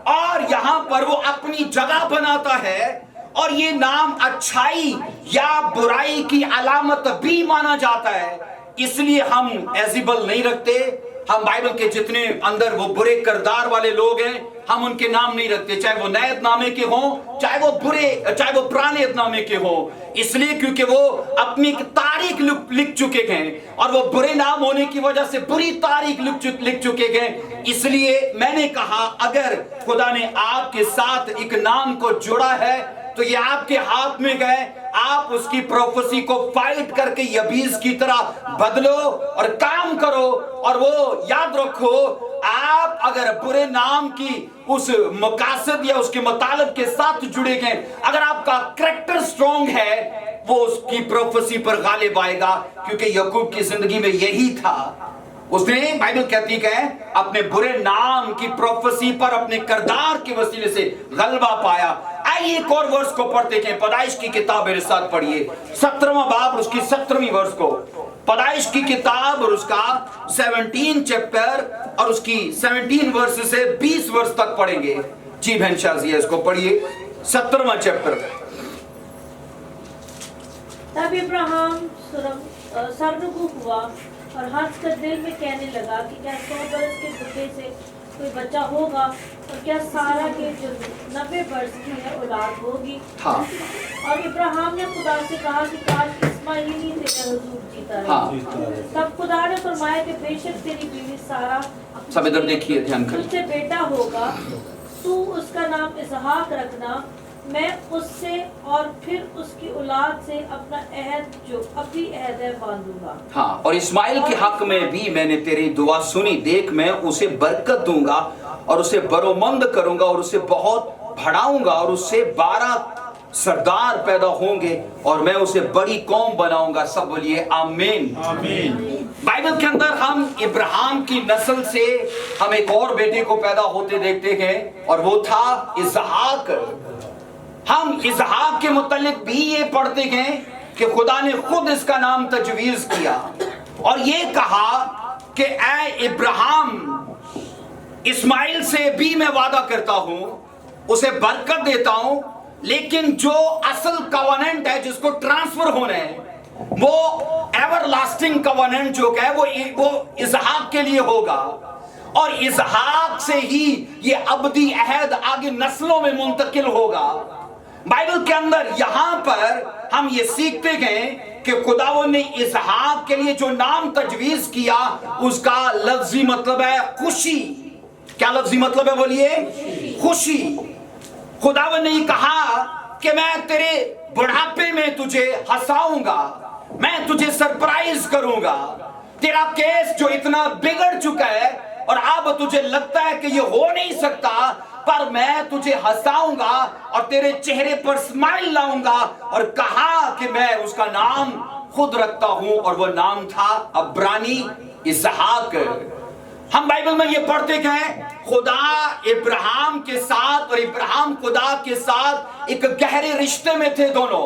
और यहां पर वो अपनी जगह बनाता है। और ये नाम अच्छाई या बुराई की अलामत भी माना जाता है, इसलिए हम एजिबल नहीं रखते। हम बाइबल के जितने अंदर वो बुरे किरदार वाले लोग हैं, हम उनके नाम नहीं रखते, चाहे वो नए नामे के हों, चाहे वो पुराने नामे के हों। इसलिए क्योंकि वो अपनी तारीख लिख चुके हैं, और वो बुरे नाम होने की वजह से बुरी तारीख लिख चुके हैं। इसलिए मैंने कहा अगर खुदा ने आपके साथ एक नाम को जोड़ा है तो ये आपके हाथ में गए, आप उसकी प्रोफेसी को फाइट करके यबीस की तरह बदलो और काम करो। और वो याद रखो, आप अगर बुरे नाम की उस मकासद या उसके मुतालिब के साथ जुड़े गए, अगर आपका कैरेक्टर स्ट्रॉन्ग है, वो उसकी प्रोफेसी पर गालिब आएगा। क्योंकि याकूब की जिंदगी में यही था, उसने बाइबल कहती है अपने बुरे नाम की प्रोफेसी पर अपने किरदार के वसीले से गलबा पाया। आइए एक और वर्ष को पढ़ते हैं, पैदाइश की किताब मेरे साथ पढ़िए, 17वां बाब और उसकी 17वीं वर्ष को। पैदाइश की किताब और उसका 17 चैप्टर और उसकी 17 वर्ष से 20 वर्ष तक पढ़ेंगे। जी बहन शाजिया, इसको पढ़िए, 17वां चैप्टर। तब इब्राहिम सर्वगुप्त हुआ और हंस कर दिल में कहने लगा कि क्या 100 बरस के बुढ़े से कोई बच्चा होगा, और क्या सारा के जो 90 वर्ष की है औलाद होगी। हाँ। और इब्राहिम ने खुदा से कहा कि काश इस्माइली तेरे हुजूर जीता रहे। हाँ। तब खुदा ने फरमाया कि बेशक तेरी बीवी सारा सब इधर देखिए, ध्यान करिए। तुझसे बेटा होगा, तू उसका नाम इसहाक रखना। मैं उससे और फिर उसकी औलाद से अपना अहद जो अभी अहद है बांधूंगा। हाँ, और इस्माइल के हक में भी मैंने तेरी दुआ सुनी। देख, मैं उसे बरकत दूंगा और उसे बरोमंद करूंगा और उसे बहुत बढ़ाऊंगा और उससे 12 सरदार पैदा होंगे और मैं उसे बड़ी कौम बनाऊंगा। सब बोलिए आमीन। आमीन। बाइबल के अंदर हम इब्राहिम की नस्ल से हम एक और बेटे को पैदा होते देखते हैं और वो था इसहाक। हम इसहाक के मुतालिक भी ये पढ़ते हैं कि खुदा ने खुद इसका नाम तजवीज किया और ये कहा कि ऐ इब्राहिम, इस्माइल से भी मैं वादा करता हूं, उसे बरकत देता हूं, लेकिन जो असल कवनेंट है जिसको ट्रांसफर होना है वो एवरलास्टिंग कवनेंट जो है वो इसहाक के लिए होगा और इसहाक से ही ये अबदी अहद आगे नस्लों में मुंतकिल होगा। बाइबल के अंदर यहां पर हम ये सीखते हैं कि खुदावंद ने इसहाक के लिए जो नाम तजवीज किया उसका लफ्जी मतलब है खुशी। क्या लफ्जी मतलब है बोलिए? खुशी। खुदावंद ने कहा कि मैं तेरे बुढ़ापे में तुझे हंसाऊंगा, मैं तुझे सरप्राइज करूंगा। तेरा केस जो इतना बिगड़ चुका है और अब तुझे लगता है कि ये हो नहीं सकता, पर मैं तुझे हंसाऊंगा और तेरे चेहरे पर स्माइल लाऊंगा। और कहा कि मैं उसका नाम खुद रखता हूं और वो नाम था अब्रानी इसहाक। हम बाइबल में ये पढ़ते हैं खुदा इब्राहिम के साथ और इब्राहिम खुदा के साथ एक गहरे रिश्ते में थे दोनों।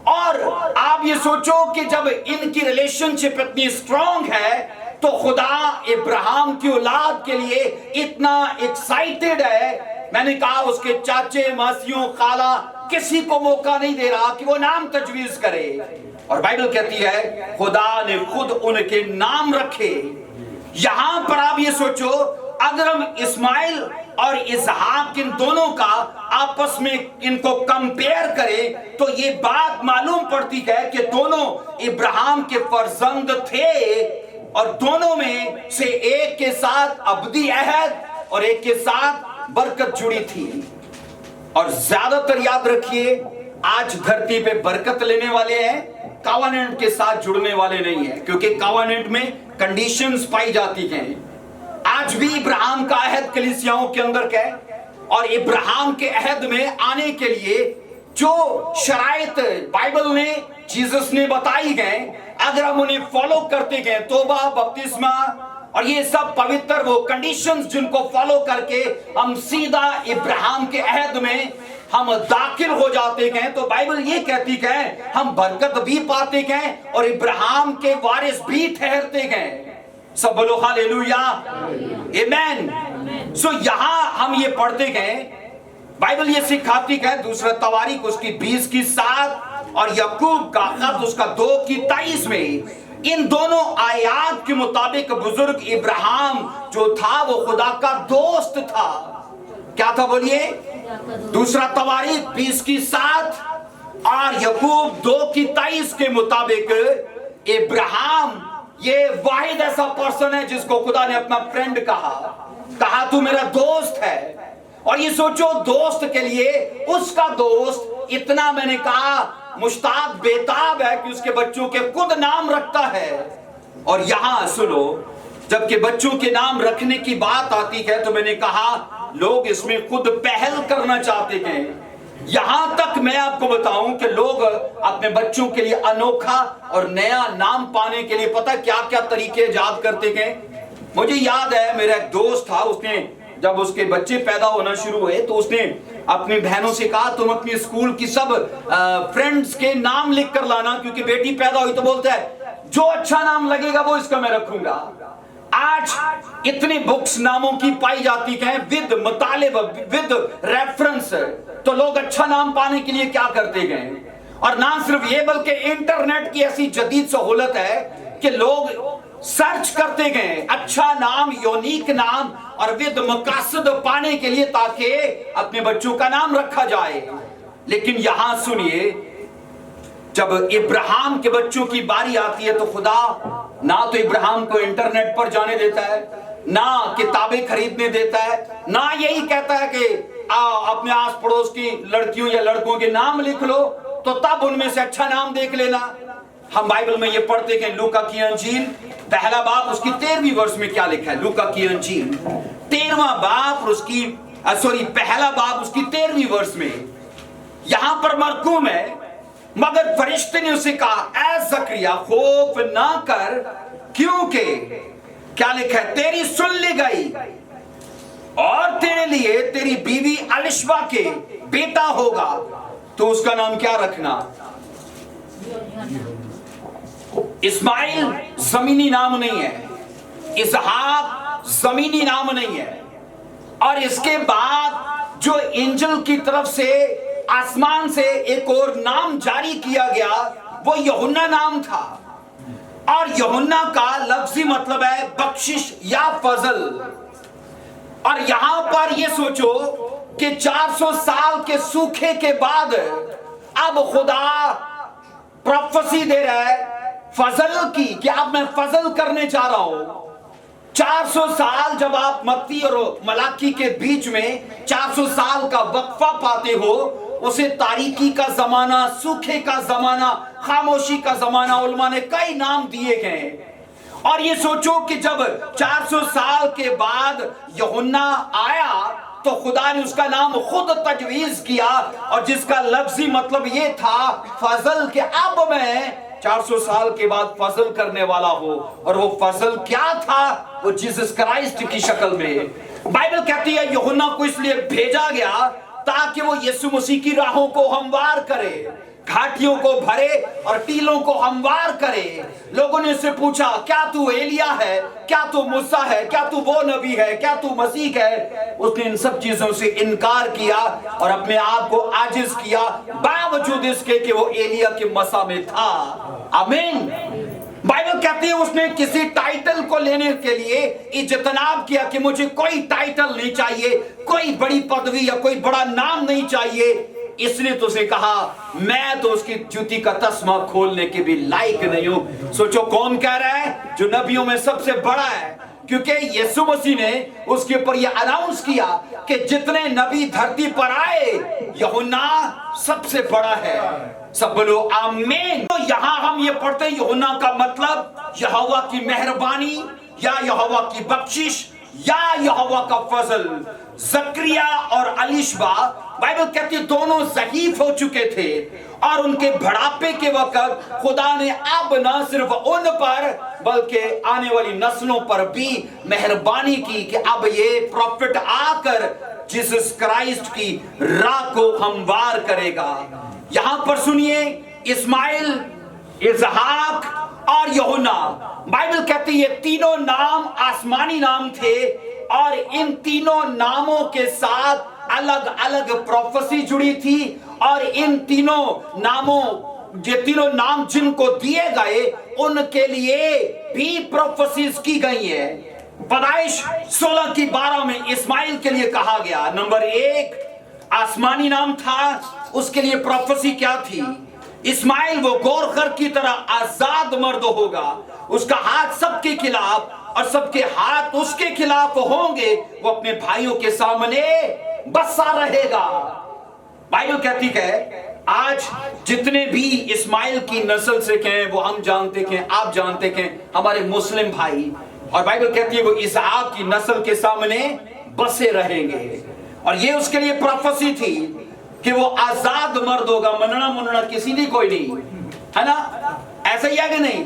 और आप ये सोचो कि जब इनकी रिलेशनशिप इतनी स्ट्रांग है तो खुदा इब्राहिम की औलाद के लिए इतना एक्साइटेड है। मैंने कहा उसके चाचे, मासियों, खाला किसी को मौका नहीं दे रहा कि वो नाम तजवीज करे। और बाइबल कहती है खुदा ने खुद उनके नाम रखे। यहां पर आप ये सोचो, अगर हम इस्माइल और इसहाक इन दोनों का आपस में इनको कंपेयर करें तो ये बात मालूम पड़ती है कि दोनों इब्राहिम के फर्जंद थे और दोनों में से एक के साथ अबदी अहद और एक के साथ बरकत जुड़ी थी। और ज्यादातर याद रखिए, आज धरती पे बरकत लेने वाले हैं, कॉवेनेंट के साथ जुड़ने वाले नहीं है, क्योंकि कॉवेनेंट में कंडीशंस पाई जाती हैं। आज भी इब्राहिम का अहद कलीसियाओं के अंदर है और इब्राहिम के अहद में आने के लिए जो शराइत बाइबल ने, जीसस ने बताई गए, अगर हम उन्हें फॉलो करते गए, तौबा, बपतिस्मा और ये सब पवित्र वो कंडीशंस जिनको फॉलो करके हम सीधा इब्राहिम के अहद में हम दाखिल हो जाते गए, तो बाइबल ये कहती है हम बरकत भी पाते गए और इब्राहिम के वारिस भी ठहरते गए। सब बोलो हालेलुया, आमेन। सो यहां हम ये पढ़ते गए, बाइबल ये सिखाती है दूसरा तवारीख उसकी 20 की 7 और याकूब का खत उसका 2 की 23 में इन दोनों आयात के मुताबिक बुजुर्ग इब्राहिम जो था वो खुदा का दोस्त था। क्या था बोलिए? दूसरा तवारीख 20 की 7 और याकूब 2 की 23 के मुताबिक इब्राहिम ये वाहिद ऐसा पर्सन है जिसको खुदा ने अपना फ्रेंड कहा तू मेरा दोस्त है। और ये सोचो, दोस्त के लिए उसका दोस्त इतना, मैंने कहा, मुश्ताक बेताब है कि उसके बच्चों के खुद नाम रखता है। और यहां सुनो, जबकि बच्चों के नाम रखने की बात आती है तो मैंने कहा लोग इसमें खुद पहल करना चाहते हैं। यहां तक मैं आपको बताऊं कि लोग अपने बच्चों के लिए अनोखा और नया नाम पाने के लिए पता क्या क्या तरीके इजाद करते हैं। मुझे याद है मेरा एक दोस्त था, उसने जब उसके बच्चे पैदा होना शुरू हुए तो उसने अपनी बहनों से कहा तुम अपने स्कूल की सब फ्रेंड्स के नाम लिख कर लाना, क्योंकि बेटी पैदा हुई तो बोलता है जो अच्छा नाम लगेगा वो इसका मैं रखूंगा। आज इतनी बुक्स नामों की पाई जाती हैं विद मुतालिब, विद रेफरेंस, तो लोग अच्छा नाम पाने के लिए क्या करते गए। और ना सिर्फ ये बल्कि इंटरनेट की ऐसी जदीद सहूलत है कि लोग सर्च करते गए अच्छा नाम, यूनिक नाम और विद मकासद पाने के लिए ताकि अपने बच्चों का नाम रखा जाए। लेकिन यहां सुनिए, जब इब्राहिम के बच्चों की बारी आती है तो खुदा ना तो इब्राहिम को इंटरनेट पर जाने देता है, ना किताबें खरीदने देता है, ना यही कहता है कि अपने आस पड़ोस की लड़कियों या लड़कों के नाम लिख लो तो तब उनमें से अच्छा नाम देख लेना। हम बाइबल में ये पढ़ते हैं लूका की अंजील पहला बाब उसकी 13वीं वर्ष में क्या लिखा है। लूका की अंजील 13वां बाब उसकी पहला बाब उसकी 13वीं वर्ष में यहां पर मरकूम है, मगर फरिश्ते ने उसे कहा, ऐ जकरिया खौफ ना कर, क्योंकि क्या लिखा है, तेरी सुन ली गई और तेरे लिए तेरी बीवी अलिशबा के बेटा होगा, तो उसका नाम क्या रखना। इस्माइल जमीनी नाम नहीं है, इसहाक जमीनी नाम नहीं है, और इसके बाद जो एंजल की तरफ से आसमान से एक और नाम जारी किया गया वो यूहन्ना नाम था, और यूहन्ना का लफ्जी मतलब है बख्शिश या फजल। और यहां पर ये सोचो कि 400 साल के सूखे के बाद अब खुदा प्रोफेसी दे रहा है फजल की कि अब मैं फजल करने जा रहा हूं। 400 साल जब आप मत्ती और मलाकी के बीच में 400 साल का वक्फा पाते हो, उसे तारीकी का जमाना, सूखे का जमाना, खामोशी का जमाना उलमा ने कई नाम दिए गए। और ये सोचो कि जब 400 साल के बाद यूहन्ना आया तो खुदा ने उसका नाम खुद तजवीज किया, और जिसका लफ्जी मतलब ये था फजल के अब मैं 400 साल के बाद फजल करने वाला हो। और वो फजल क्या था, वो जीसस क्राइस्ट की शक्ल में। बाइबल कहती है यूहन्ना को इसलिए भेजा गया ताकि वो यीशु मसीह की राहों को हमवार करे, घाटियों को भरे और टीलों को हमवार करे। लोगों ने उससे पूछा, क्या तू एलिया है, क्या तू मूसा है, क्या तू वो नबी है, क्या तू मसीह है। उसने इन सब चीजों से इनकार किया और अपने आप को आजिज किया, बावजूद इसके कि वो एलिया के मसा में था। आमीन। बाइबल कहती है उसने किसी टाइटल को लेने के लिए इज्तनाब किया कि मुझे कोई टाइटल नहीं चाहिए, कोई बड़ी पदवी या कोई बड़ा नाम नहीं चाहिए। इसलिए तो उसे कहा मैं तो उसकी जूती का तस्मा खोलने के भी लायक नहीं हूं। सोचो कौन कह रहा है, जो नबियों में सबसे बड़ा है, क्योंकि यीशु मसीह ने उसके ऊपर यह अनाउंस किया कि जितने नबी धरती पर आए यूहन्ना सबसे बड़ा है। सब बोलो आमीन। तो यहां हम ये पढ़ते हैं यूहन्ना का मतलब यहोवा की मेहरबानी या यहोवा की बख्शिश या यहोवा का फजल। जकरिया और अलिशबा बाइबल कहती है दोनों ज़ईफ हो चुके थे, और उनके बुढ़ापे के वक्त खुदा ने अब न सिर्फ उन पर बल्कि आने वाली नस्लों पर भी मेहरबानी की कि अब ये प्रॉफिट आकर जीसस क्राइस्ट की राह को हमवार करेगा। यहां पर सुनिए, इस्माइल, इसहाक और यूहन्ना, बाइबल कहती है ये तीनों नाम आसमानी नाम थे, और इन तीनों नामों के साथ अलग अलग प्रोफेसी जुड़ी थी, और इन तीनों नामों, ये तीनों नाम जिनको दिए गए उनके लिए भी प्रोफेसीज की गई है। पैदाइश 16 की 12 में इस्माइल के लिए कहा गया, नंबर 1 आसमानी नाम था, उसके लिए प्रोफेसी क्या थी, इस्माइल वो गोरखर की तरह आजाद मर्द होगा, उसका हाथ सबके खिलाफ और सबके हाथ उसके खिलाफ होंगे, वो अपने भाइयों के सामने बसा रहेगा। बाइबल कहती है आज जितने भी इस्माइल की नस्ल से हैं वो हम जानते हैं, आप जानते हैं, हमारे मुस्लिम भाई, और बाइबल कहती है वो इसहाक की नस्ल के सामने बसे रहेंगे। और ये उसके लिए प्रोफेसी थी कि वो आजाद मर्द होगा, मनना मुनना किसी की कोई नहीं है ना, ऐसा ही है कि नहीं,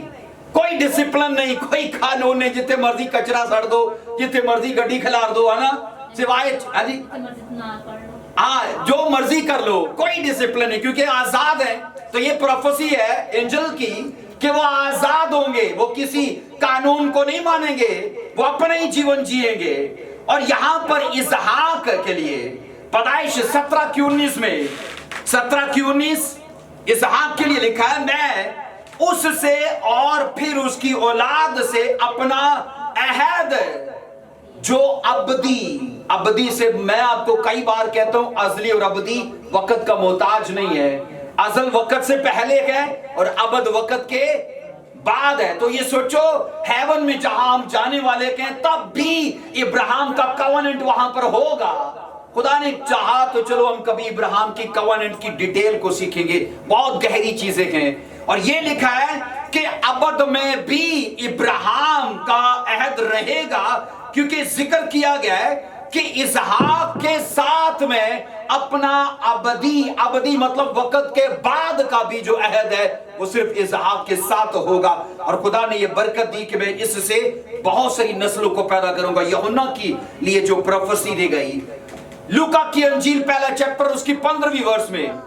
कोई डिसिप्लिन नहीं, कोई कानून नहीं, जितने मर्जी कचरा सड़ दो, जितने मर्जी गड्डी खिलार दो, है ना, सिवाय हाँ जो मर्जी कर लो, कोई डिसिप्लिन नहीं, क्योंकि आजाद है। तो ये प्रोफेसी है एंजल की कि वो आजाद होंगे, वो किसी कानून को नहीं मानेंगे, वो अपने ही जीवन जिएंगे। और यहां पर इसहाक के लिए पैदाइश 17 की 19 में 17 की 19 इसहाक के लिए लिखा है, मैं उससे और फिर उसकी औलाद से अपना अहद जो अबदी से, मैं आपको कई बार कहता हूं अजली और अबदी वक्त का मोहताज नहीं है, अजल वक्त से पहले है और अबद वक्त के बाद है। तो ये सोचो हेवन में जहां हम जाने वाले हैं तब भी इब्राहिम का कवनेंट वहां पर होगा। खुदा ने चाहा तो चलो हम कभी इब्राहिम की कवनेंट की डिटेल को सीखेंगे, बहुत गहरी चीजें हैं। और ये लिखा है कि अबद में भी इब्राहिम का अहद रहेगा, क्योंकि जिक्र किया गया है कि इसहाक के साथ में अपना अबदी मतलब वक्त के बाद का भी जो अहद है वो सिर्फ इसहाक के साथ होगा। और खुदा ने ये बरकत दी कि मैं इससे बहुत सारी नस्लों को पैदा करूंगा। यूहन्ना की लिए जो प्रोफेसी दी गई, लूका की अंजील पहला चैप्टर उसकी 15वीं वर्ष में,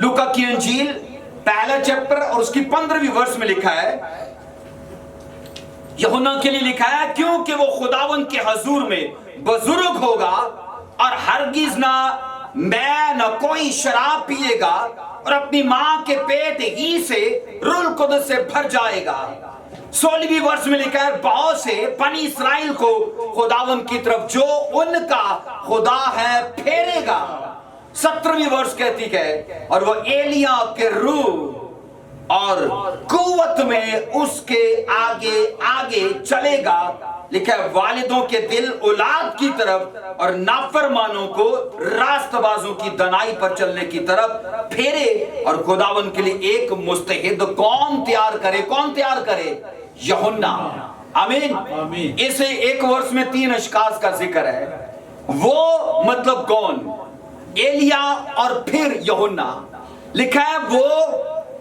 लूका की अंजील पहला चैप्टर और उसकी 15वीं वर्ष में लिखा है, यूहन्ना के लिए लिखा है, क्योंकि वो खुदावन के हजूर में बुजुर्ग होगा और हरगिज ना मैं न कोई शराब पिएगा और अपनी मां के पेट ही से रूह कुदस से भर जाएगा। 16वीं वर्ष में लिखा है, बहुत से बनी इस्राएल को खुदावन की तरफ जो उनका खुदा है फेरेगा। 17वीं वर्ष कहती है, और वो एलिया के रूह और कुव्वत में उसके आगे आगे चलेगा। लिखा है, वालिदों के दिल औलाद की तरफ और नाफरमानों को रास्तबाजों की दनाई पर चलने की तरफ फेरे। और खुदावन के लिए एक मुस्तहिद कौन तैयार करे? कौन तैयार करे? यूहन्ना। आमीन। इसे एक वर्ष में 3 अशखास का जिक्र है। वो मतलब कौन? एलिया और फिर यूहन्ना। लिखा है वो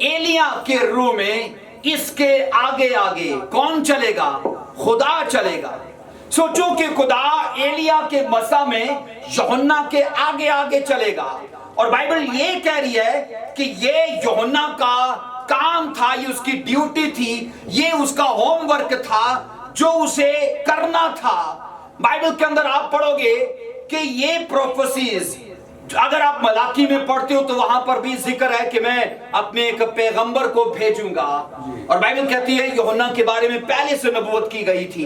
एलिया के रूह में इसके आगे आगे कौन चलेगा? खुदा चलेगा। सोचो कि खुदा एलिया के मसा में यूहन्ना के आगे आगे चलेगा। और बाइबल ये कह रही है कि ये यूहन्ना का काम था, ये उसकी ड्यूटी थी, ये उसका होमवर्क था जो उसे करना था। बाइबल के अंदर आप पढ़ोगे कि ये प्रोफेसीज, अगर आप मलाकी में पढ़ते हो तो वहां पर भी जिक्र है कि मैं अपने एक पैगंबर को भेजूंगा। और बाइबल कहती है यूहन्ना के बारे में पहले से नबूवत की गई थी।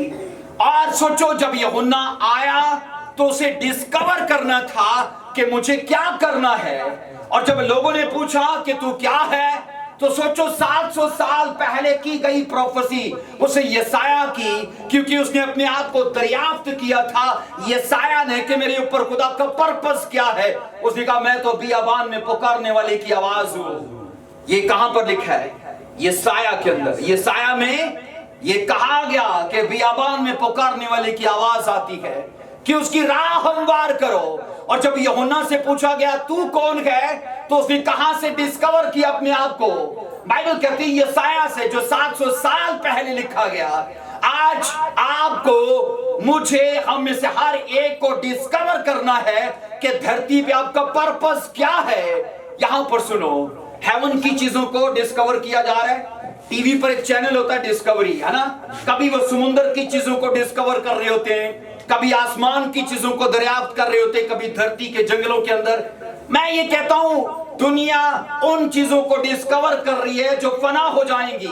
और सोचो जब यूहन्ना आया तो उसे डिस्कवर करना था कि मुझे क्या करना है। और जब लोगों ने पूछा कि तू क्या है, तो सोचो 700 साल पहले की गई प्रोफेसी उसे यसाया की, क्योंकि उसने अपने आप को दरियाफ्त किया था यसाया ने कि मेरे ऊपर खुदा का पर्पस क्या है। उसने कहा मैं तो बियाबान में पुकारने वाले की आवाज हूं। ये कहां पर लिखा है? यसाया के अंदर। यसाया में ये कहा गया कि बियाबान में पुकारने वाले की आवाज आती है कि उसकी राह हमवार करो। और जब यूहन्ना से पूछा गया तू कौन है, तो उसने कहां से डिस्कवर किया अपने आप को? बाइबल कहती है यसाया से, जो 700 साल पहले लिखा गया। आज आपको, मुझे, हम में से हर एक को डिस्कवर करना है कि धरती पे आपका पर्पस क्या है। यहां पर सुनो, हेवन की चीजों को डिस्कवर किया जा रहा है। टीवी पर एक चैनल होता है डिस्कवरी, है ना? कभी वो समुद्र की चीजों को डिस्कवर कर रहे होते हैं, कभी आसमान की चीजों को दरियाफ्त कर रहे होते हैं, कभी धरती के जंगलों के अंदर। मैं ये कहता हूं दुनिया उन चीजों को डिस्कवर कर रही है जो फना हो जाएंगी।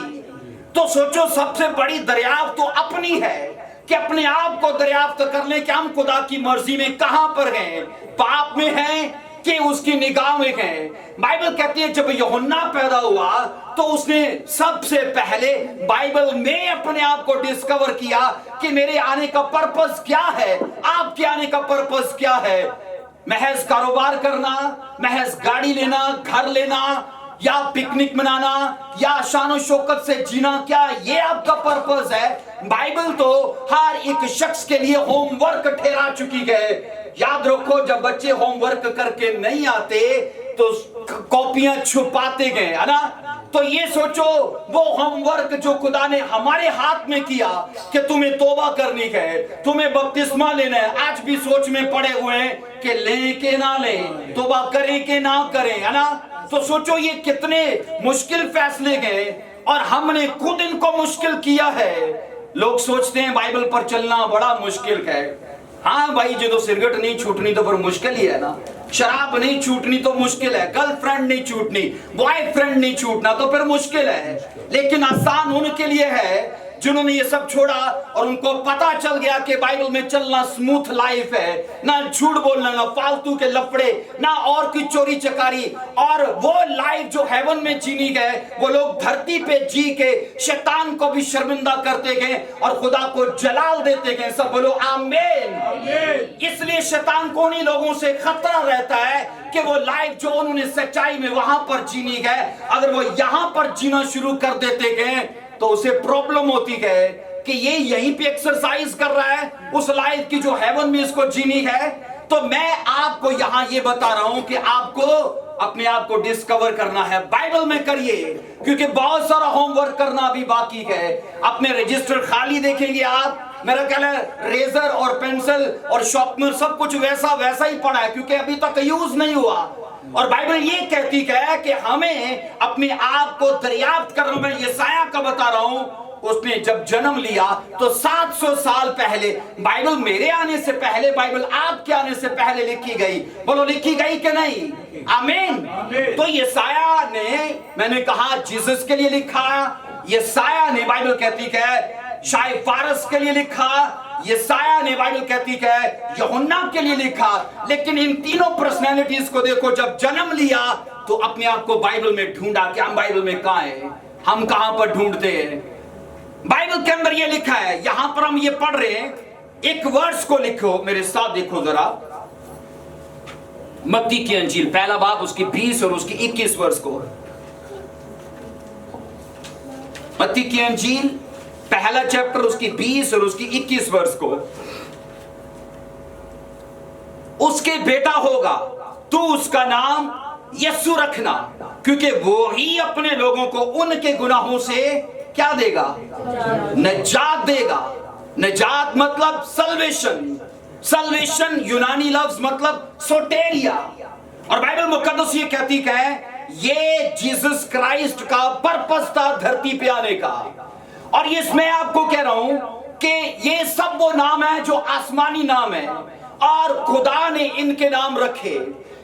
तो सोचो सबसे बड़ी दरियाफ्त तो अपनी है कि अपने आप को दरियाफ्त कर ले कि हम खुदा की मर्जी में कहां पर हैं, पाप में हैं कि उसकी निगाह में हैं। बाइबल कहती है जब यूहन्ना पैदा हुआ तो उसने सबसे पहले बाइबल में अपने आप को डिस्कवर किया कि मेरे आने का पर्पस क्या है, आपके आने का पर्पस क्या है। महज कारोबार करना, महज गाड़ी लेना, घर लेना, या पिकनिक मनाना, या शान शौकत से जीना, क्या ये आपका पर्पस है? बाइबल तो हर एक शख्स के लिए होमवर्क ठहरा चुकी है। याद रखो जब बच्चे होमवर्क करके नहीं आते तो कॉपियां छुपाते गए, है ना? तो ये सोचो वो होमवर्क जो खुदा ने हमारे हाथ में किया कि तुम्हें तौबा करनी है, तुम्हें बपतिस्मा लेना है। आज भी सोच में पड़े हुए हैं कि लें के ना लें, तौबा करें के ना करें, है ना? तो सोचो ये कितने मुश्किल फैसले गए और हमने खुद इनको मुश्किल किया है। लोग सोचते हैं बाइबल पर चलना बड़ा मुश्किल है। हाँ भाई, जो तो सिगरेट नहीं छूटनी तो फिर मुश्किल ही है ना, शराब नहीं छूटनी तो मुश्किल है, गर्लफ्रेंड नहीं छूटनी, बॉयफ्रेंड नहीं छूटना तो फिर मुश्किल है। लेकिन आसान उनके लिए है जिन्होंने ये सब छोड़ा और उनको पता चल गया कि बाइबल में चलना स्मूथ लाइफ है, ना झूठ बोलना, ना फालतू के लफड़े, ना और की चोरी चकारी, और वो लाइफ जो हेवन में जीनी गए, वो लोग धरती पे जी के शैतान को भी शर्मिंदा करते गए और खुदा को जलाल देते गए। सब बोलो आमीन। इसलिए शैतान को उन्हीं लोगों से खतरा रहता है कि वो लाइफ जो उन्होंने सच्चाई में वहां पर जीनी गए, अगर वो यहां पर जीना शुरू कर देते गए तो उसे प्रॉब्लम होती है कि ये यहीं पे एक्सरसाइज कर रहा है उस लाइफ की जो हेवन में इसको जीनी है। तो मैं आपको यहां ये बता रहा हूं कि आपको अपने आप को डिस्कवर करना है, बाइबल में करिए, क्योंकि बहुत सारा होमवर्क करना अभी बाकी है। अपने रजिस्टर खाली देखेंगे आप, मेरा ख्याल है रेजर और पेंसिल और शार्पनर सब कुछ वैसा ही पड़ा है, क्योंकि अभी तक यूज नहीं हुआ। और बाइबल ये कहती है कि हमें अपने आप को दरियाफ्त करना। मैं यशायाह का बता रहा हूं, उसने जब जन्म लिया तो 700 साल पहले, बाइबल मेरे आने से पहले, बाइबल आपके आने से पहले लिखी गई। बोलो लिखी गई कि नहीं? आमीन। तो यशायाह ने, मैंने कहा जीसस के लिए लिखा, यशायाह ने बाइबल कहती है शायद फारस के लिए लिखा, यशायाह ने बाइबल कहती है यूहन्ना के लिए लिखा। लेकिन इन तीनों पर्सनैलिटीज को देखो, जब जन्म लिया तो अपने आप को बाइबल में ढूंढा कि हम बाइबल में कहां हैं, हम कहां पर ढूंढते हैं। बाइबल के अंदर ये लिखा है, यहां पर हम ये पढ़ रहे हैं, एक वर्ष को लिखो, मेरे साथ देखो जरा, मत्ती की अंजील पहला बाब उसकी 20 और उसकी 21 वर्ष को। मत्ती की अंजील पहला चैप्टर उसकी 20 और उसकी 21 वर्ष को। उसके बेटा होगा, तू उसका नाम यीशु रखना, क्योंकि वो ही अपने लोगों को उनके गुनाहों से क्या देगा? नजात देगा। नजात मतलब सल्वेशन। सल्वेशन यूनानी लफ्ज मतलब सोटेरिया। और बाइबल मुकद्दस ये कहती है ये जीसस क्राइस्ट का पर्पस था धरती पे आने का। और इसमें आपको कह रहा हूं कि ये सब वो नाम है जो आसमानी नाम है, और खुदा ने इनके नाम रखे।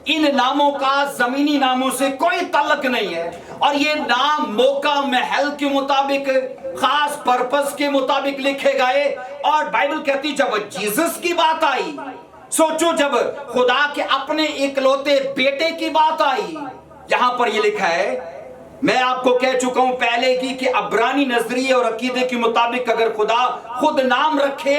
इन नामों का जमीनी नामों से कोई ताल्लुक नहीं है, और ये नाम मौका महल के मुताबिक, खास पर्पस के मुताबिक लिखे गए। और बाइबल कहती जब जीसस की बात आई, सोचो जब खुदा के अपने इकलौते बेटे की बात आई, यहां पर ये लिखा है, मैं आपको कह चुका हूं पहले कि अब्रानी नजरिए और अकीदे के मुताबिक अगर खुदा खुद नाम रखे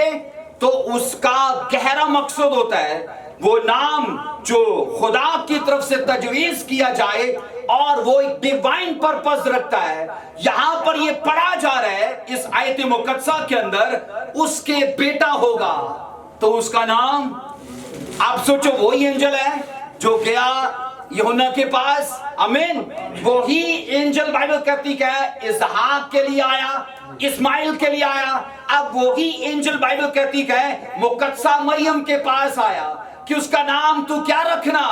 तो उसका गहरा मकसद होता है वो नाम जो खुदा की तरफ से तजवीज किया जाए, और वो एक डिवाइन पर्पस रखता है। यहां पर ये पढ़ा जा रहा है इस आयत मुकद्दसा के अंदर, उसके बेटा होगा तो उसका नाम, आप सोचो वही एंजल है जो गया यूहन्ना के पास, आमीन। वही एंजल बाइबल कहती है इसहाक के लिए आया, इस्माइल के लिए आया। अब वही एंजल बाइबल कहती है मुकद्दसा मरियम के पास आया कि उसका नाम तू क्या रखना?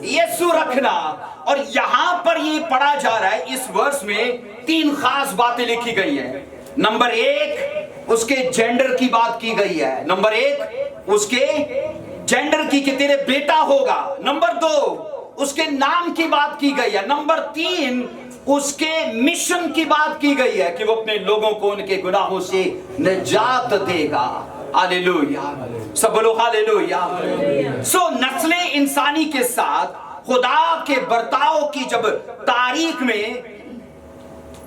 यीशु रखना। और यहां पर ये पढ़ा जा रहा है, इस वर्ष में 3 खास बातें लिखी गई है। नंबर 1 उसके जेंडर की बात की गई है। नंबर 1 उसके जेंडर की कि तेरे बेटा होगा। नंबर 2 उसके नाम की बात की गई है। नंबर 3 उसके मिशन की बात की गई है कि वो अपने लोगों को उनके गुनाहों से निजात देगा। हालेलुया, सब बोलो हालेलुया। सो नस्लें इंसानी के साथ खुदा के बर्ताव की जब तारीख में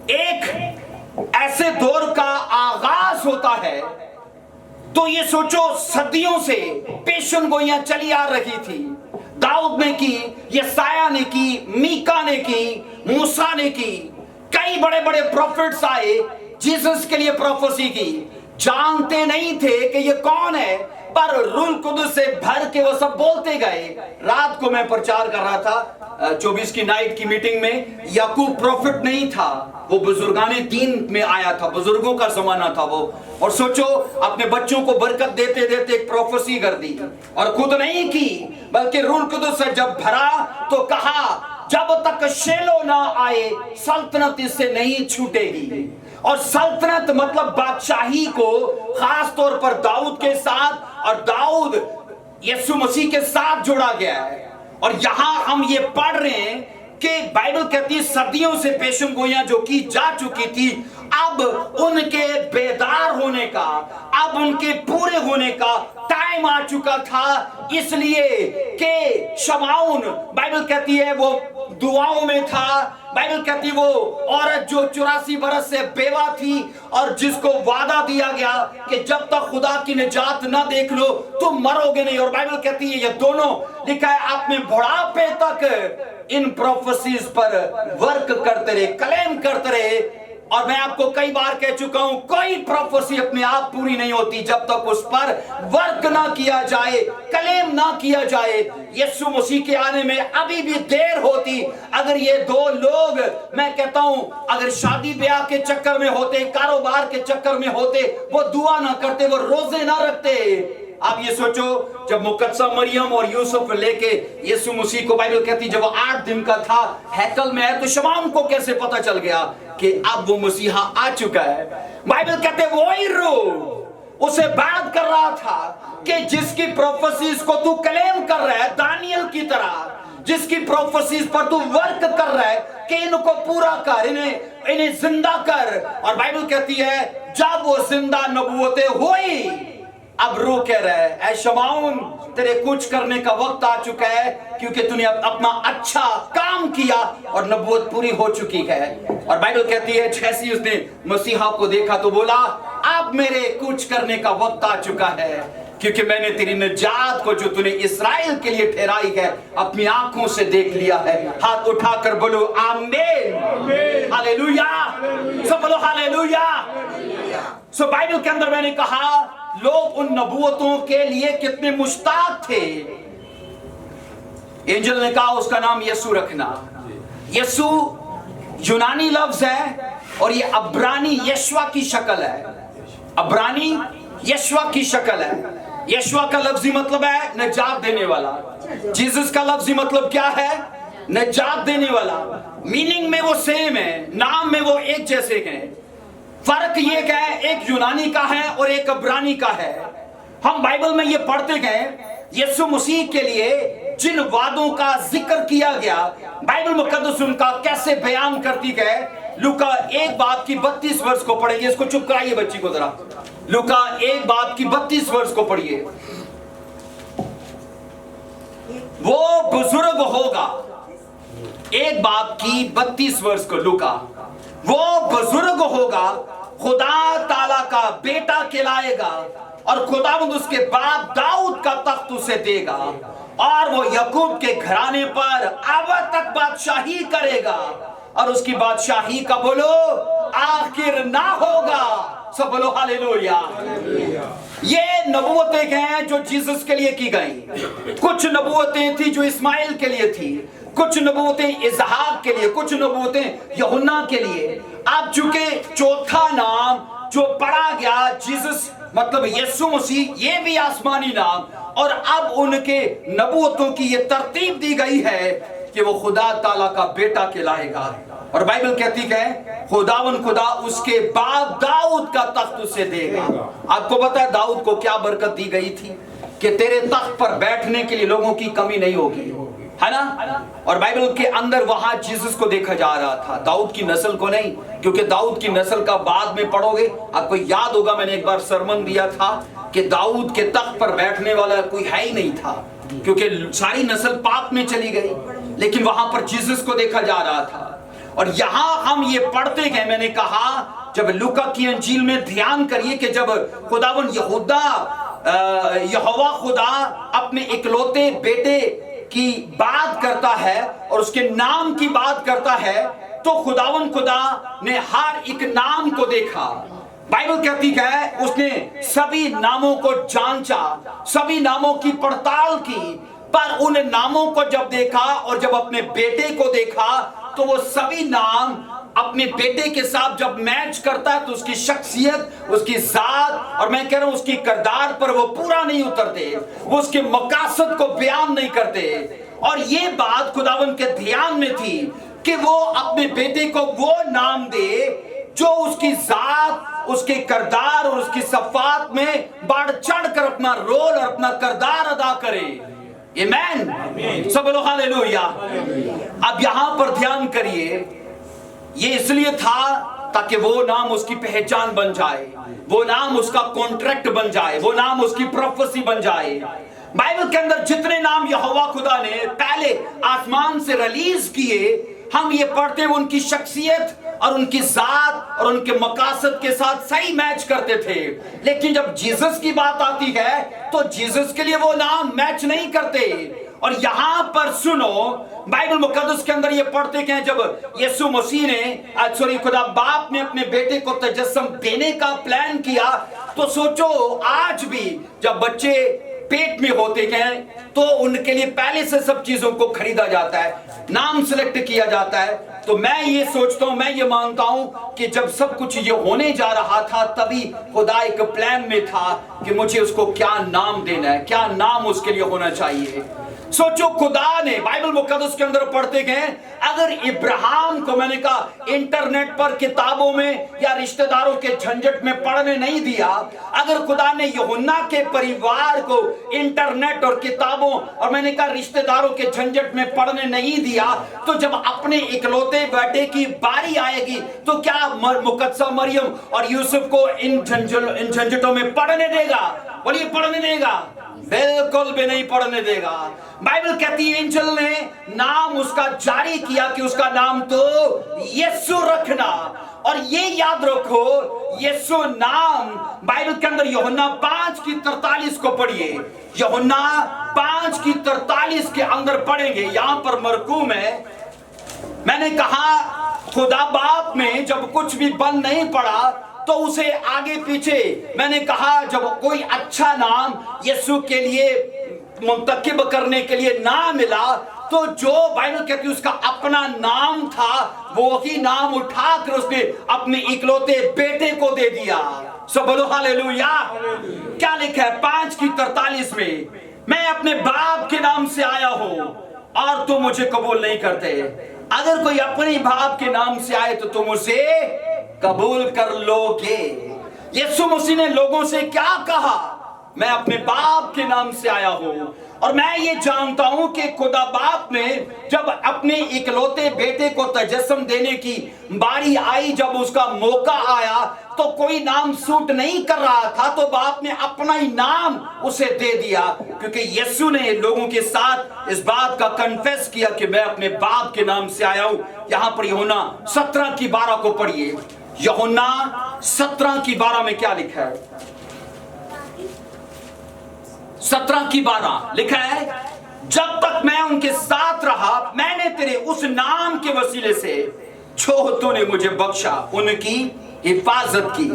एक ऐसे दौर का आगाज होता है, तो ये सोचो सदियों से पेशन गोइयां चली आ रही थी। दाऊद ने की, यशायाह ने की, मीका ने की, मूसा ने की, कई बड़े बड़े प्रॉफिट्स आए, जीसस के लिए प्रोफेसी की। जानते नहीं थे कि ये कौन है, पर रूह कुदुस से भर के वो सब बोलते गए। रात को मैं प्रचार कर रहा था 24 की नाइट की मीटिंग में, याकूब प्रॉफिट नहीं था, वो बुजुर्गाने दीन में आया था, बुजुर्गों का जमाना था वो। और सोचो अपने बच्चों को बरकत देते देते एक प्रोफेसी कर दी, और खुद नहीं की बल्कि रूह कुदुस से जब भरा तो कहा जब तक शेलो ना आए सल्तनत इससे नहीं छूटेगी। और सल्तनत मतलब बादशाही को खास तौर पर दाऊद के साथ, और दाऊद यीशु मसीह के साथ जोड़ा गया है। और यहां हम ये पढ़ रहे हैं कि बाइबल कहती है सदियों से पेशन गोइयां जो की जा चुकी थी, अब उनके बेदार होने का, अब उनके पूरे होने का टाइम आ चुका था। इसलिए कि शमाउन बाइबल कहती है वो दुआओं में था। बाइबल कहती है वो औरत जो 84 बरस से बेवा थी और जिसको वादा दिया गया कि जब तक खुदा की निजात ना देख लो तुम मरोगे नहीं। और बाइबल कहती है ये दोनों लिखा है अपने बुढ़ापे तक इन प्रोफेसीज पर वर्क करते रहे, क्लेम करते रहे। और मैं आपको कई बार कह चुका हूं, कोई प्रोफेसी अपने आप पूरी नहीं होती जब तक उस पर वर्क ना किया जाए, क्लेम ना किया जाए। यीशु मसीह के आने में अभी भी देर होती अगर ये दो लोग, मैं कहता हूं, अगर शादी ब्याह के चक्कर में होते, कारोबार के चक्कर में होते, वो दुआ ना करते, वो रोजे ना रखते। आप ये सोचो, जब मुकद्दसा मरियम और यूसुफ लेके यीशु मसीह को बाइबल कहती जब वो 8 दिन का था हैकल में है, तो शमाउन को कैसे पता चल गया कि अब वो मसीहा आ चुका है। बाइबल कहते वही रूह उसे बात कर रहा था कि जिसकी प्रोफेसीज को तू क्लेम कर रहा है, दानियल की तरह, जिसकी प्रोफेसीज पर तू वर्क कर रहा है कि इनको पूरा कर, इन्हें जिंदा कर। और बाइबल कहती है जब वो जिंदा नबूवतें हुई, अब रो कह रहा है ऐ शमाउन तेरे कुछ करने का वक्त आ चुका है, क्योंकि तूने अपना अच्छा काम किया और नबूवत पूरी हो चुकी है। और बाइबल कहती है जैसे ही उसने मसीहा को देखा तो बोला अब मेरे कुछ करने का वक्त आ चुका है, क्योंकि मैंने तेरी निजात को जो तूने इस्राएल के लिए ठहराई है अपनी आंखों से देख लिया है। हाथ उठाकर बोलो आमीन, हालेलुया। सो बोलो हालेलुया। सो बाइबल के अंदर मैंने कहा लोग उन नबूवतों के लिए कितने मुश्ताक थे। एंजल ने कहा उसका नाम यीशु रखना। यीशु यूनानी लफ्ज है और ये अब्रानी यशवा की शक्ल है। अब्रानी यशवा की शक्ल है। यशवा का लफ्जी मतलब है निजात देने वाला। जीसस का लफ्जी मतलब क्या है? निजात देने वाला। मीनिंग में वो सेम है, नाम में वो एक जैसे हैं। फर्क ये क्या है, एक यूनानी का है और एक अब्रानी का है। हम बाइबल में ये पढ़ते गए यीशु मसीह के लिए जिन वादों का जिक्र किया गया, बाइबल मुकद्दस उनका कैसे बयान करती गए। लूका 1 की 32 वर्ष को पढ़ेंगे। इसको चुप कराइए बच्ची को जरा। लूका 1 की 32 वर्ष को पढ़िए। वो बुजुर्ग होगा, 1 की 32 वर्ष को लूका, वो बुजुर्ग होगा, खुदा ताला का बेटा कहलाएगा और खुदावंद उसके बाप दाऊद का तख्त उसे देगा और वो याकूब के घराने पर अब तक बादशाही करेगा और उसकी बादशाही का बोलो आखिर ना होगा। सब बोलो हालेलुया। ये नबूवतें हैं जो जीसस के लिए की गई। कुछ नबूवतें थी जो इस्माइल के लिए थी, कुछ नबूवतें इसहाक के लिए, कुछ नबूवतें यूहन्ना के लिए। अब चूंकि चौथा नाम जो पढ़ा गया जीसस मतलब यीशु मसीह, ये भी आसमानी नाम, और अब उनके नबूवतों की ये तरतीब दी गई है कि वो खुदा ताला का बेटा कहलाएगा। और बाइबल कहती है खुदावन खुदा उसके बाप दाऊद का तख्त उसे देगा। आपको पता है दाऊद को क्या बरकत दी गई थी कि तेरे तख्त पर बैठने के लिए लोगों की कमी नहीं होगी, है ना। और बाइबल के अंदर वहां जीसस को देखा जा रहा था, दाऊद की नस्ल को नहीं, क्योंकि दाऊद की नस्ल का बाद में पढ़ोगे आपको याद होगा मैंने एक बार सरमन दिया था कि दाऊद के तख्त पर बैठने वाला कोई है ही नहीं था, क्योंकि सारी नस्ल पाप में चली गई। लेकिन वहां पर जीसस को देखा जा रहा था। और यहां हम ये पढ़ते गए, मैंने कहा जब लूका की अंजील में ध्यान करिए कि जब खुदावन यहोवा खुदा अपने इकलौते बेटे की बात करता है और उसके नाम की बात करता है, तो खुदावन खुदा ने हर एक नाम को देखा। बाइबल कहती है उसने सभी नामों को जांचा, सभी नामों की पड़ताल की, पर उन नामों को जब देखा और जब अपने बेटे को देखा तो वो सभी नाम अपने बेटे के साथ जब मैच करता है तो उसकी शख्सियत, उसकी जात, और मैं कह रहा हूं उसकी किरदार पर वो पूरा नहीं उतरते, वो उसके मकासद को बयान नहीं करते। और ये बात खुदावन के ध्यान में थी कि वो अपने बेटे को वो नाम दे जो उसकी जात, उसके किरदार और उसकी सफात में बढ़ चढ़ कर अपना रोल और अपना किरदार अदा करे। आमीन। सब बोलो हालेलुया। अब यहां पर ध्यान करिए, ये इसलिए था ताकि वो नाम उसकी पहचान बन जाए, वो नाम उसका कॉन्ट्रैक्ट बन जाए, वो नाम उसकी प्रोफेसी बन जाए। बाइबल के अंदर जितने नाम यहोवा खुदा ने पहले आसमान से रिलीज किए, हम ये पढ़ते हैं उनकी शख्सियत और उनकी जात और उनके मकासद के साथ सही मैच करते थे। लेकिन जब जीसस की बात आती है तो जीसस के लिए वो नाम मैच नहीं करते। और यहां पर सुनो, बाइबल मुकद्दस के अंदर ये पढ़ते हैं जब यीशु मसीह ने खुदा बाप ने अपने बेटे को तजस्सुम देने का प्लान किया, तो सोचो आज भी जब बच्चे पेट में होते हैं तो उनके लिए पहले से सब चीजों को खरीदा जाता है, नाम सिलेक्ट किया जाता है। तो मैं ये सोचता हूं, मैं ये मानता हूं कि जब सब कुछ ये होने जा रहा था तभी खुदा एक प्लान में था कि मुझे उसको क्या नाम देना है, क्या नाम उसके लिए होना चाहिए। सोचो खुदा ने बाइबल मुकद्दस के अंदर पढ़ते हैं, अगर इब्राहिम को मैंने कहा इंटरनेट पर किताबों में या रिश्तेदारों के झंझट में पढ़ने नहीं दिया, अगर खुदा ने यूहन्ना के परिवार को इंटरनेट और किताबों और मैंने कहा रिश्तेदारों के झंझट में पढ़ने नहीं दिया, तो जब अपने इकलौते बेटे की बारी आएगी तो क्या मुकद्दसा मरियम और यूसुफ को इन झंझटों में पढ़ने देगा? बोलिए पढ़ने देगा? बिल्कुल भी नहीं पढ़ने देगा। बाइबल कहती है एंजल ने नाम उसका जारी किया कि उसका नाम तो यीशु रखना। और ये याद रखो, यीशु नाम बाइबल के अंदर यूहन्ना 5:43 को पढ़िए, यूहन्ना 5:43 के अंदर पढ़ेंगे। यहां पर मरकूम है। मैंने कहा खुदा बाप में जब कुछ भी बंद नहीं पड़ा तो उसे आगे पीछे मैंने कहा जब कोई अच्छा नाम यीशु के लिए मुंतकिब करने के लिए ना मिला तो जो बाइबल कहती है उसका अपना नाम था वो ही नाम उठाकर उसने अपने इकलौते बेटे को दे दिया। सब बोलो हालेलुया। क्या लिखा है 5:43 में? मैं अपने बाप के नाम से आया हूं और तुम मुझे कबूल नहीं करते। अगर कोई अपने बाप के नाम से आए तो तुम उसे कबूल कर लोगे। यीशु मसीह ने लोगों से क्या कहा? मैं अपने बाप के नाम से आया हूं। और मैं ये जानता हूं कि खुदा बाप ने जब अपने इकलौते बेटे को तजस्सुम देने की बारी आई, जब उसका मौका आया तो कोई नाम सूट नहीं कर रहा था तो बाप ने अपना ही नाम उसे दे दिया, क्योंकि यीशु ने लोगों के साथ इस बात का कन्फेस किया कि मैं अपने बाप के नाम से आया हूं। यहां पर यूहन्ना 17:12 को पढ़िए। यूहन्ना 17:12 में क्या लिखा है? 17:12 लिखा है, जब तक मैं उनके साथ रहा मैंने तेरे उस नाम के वसीले से जो तूने मुझे बख्शा उनकी हिफाजत की।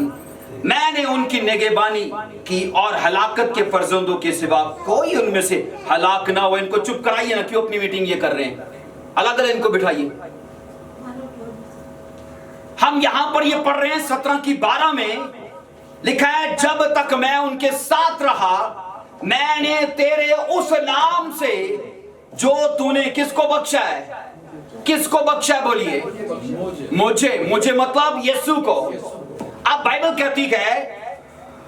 मैंने उनकी निगहबानी की और हलाकत के फर्जंदों के सिवा कोई उनमें से हलाक ना हो। इनको चुप कराइए ना, क्यों अपनी मीटिंग ये कर रहे हैं? अलग अलग इनको बिठाइए। हम यहां पर ये पढ़ रहे हैं 17:12 में लिखा है, जब तक मैं उनके साथ रहा मैंने तेरे उस नाम से जो तूने किसको बख्शा है? किसको बख्शा है? बोलिए मुझे मतलब यीशु को। अब बाइबल कहती है,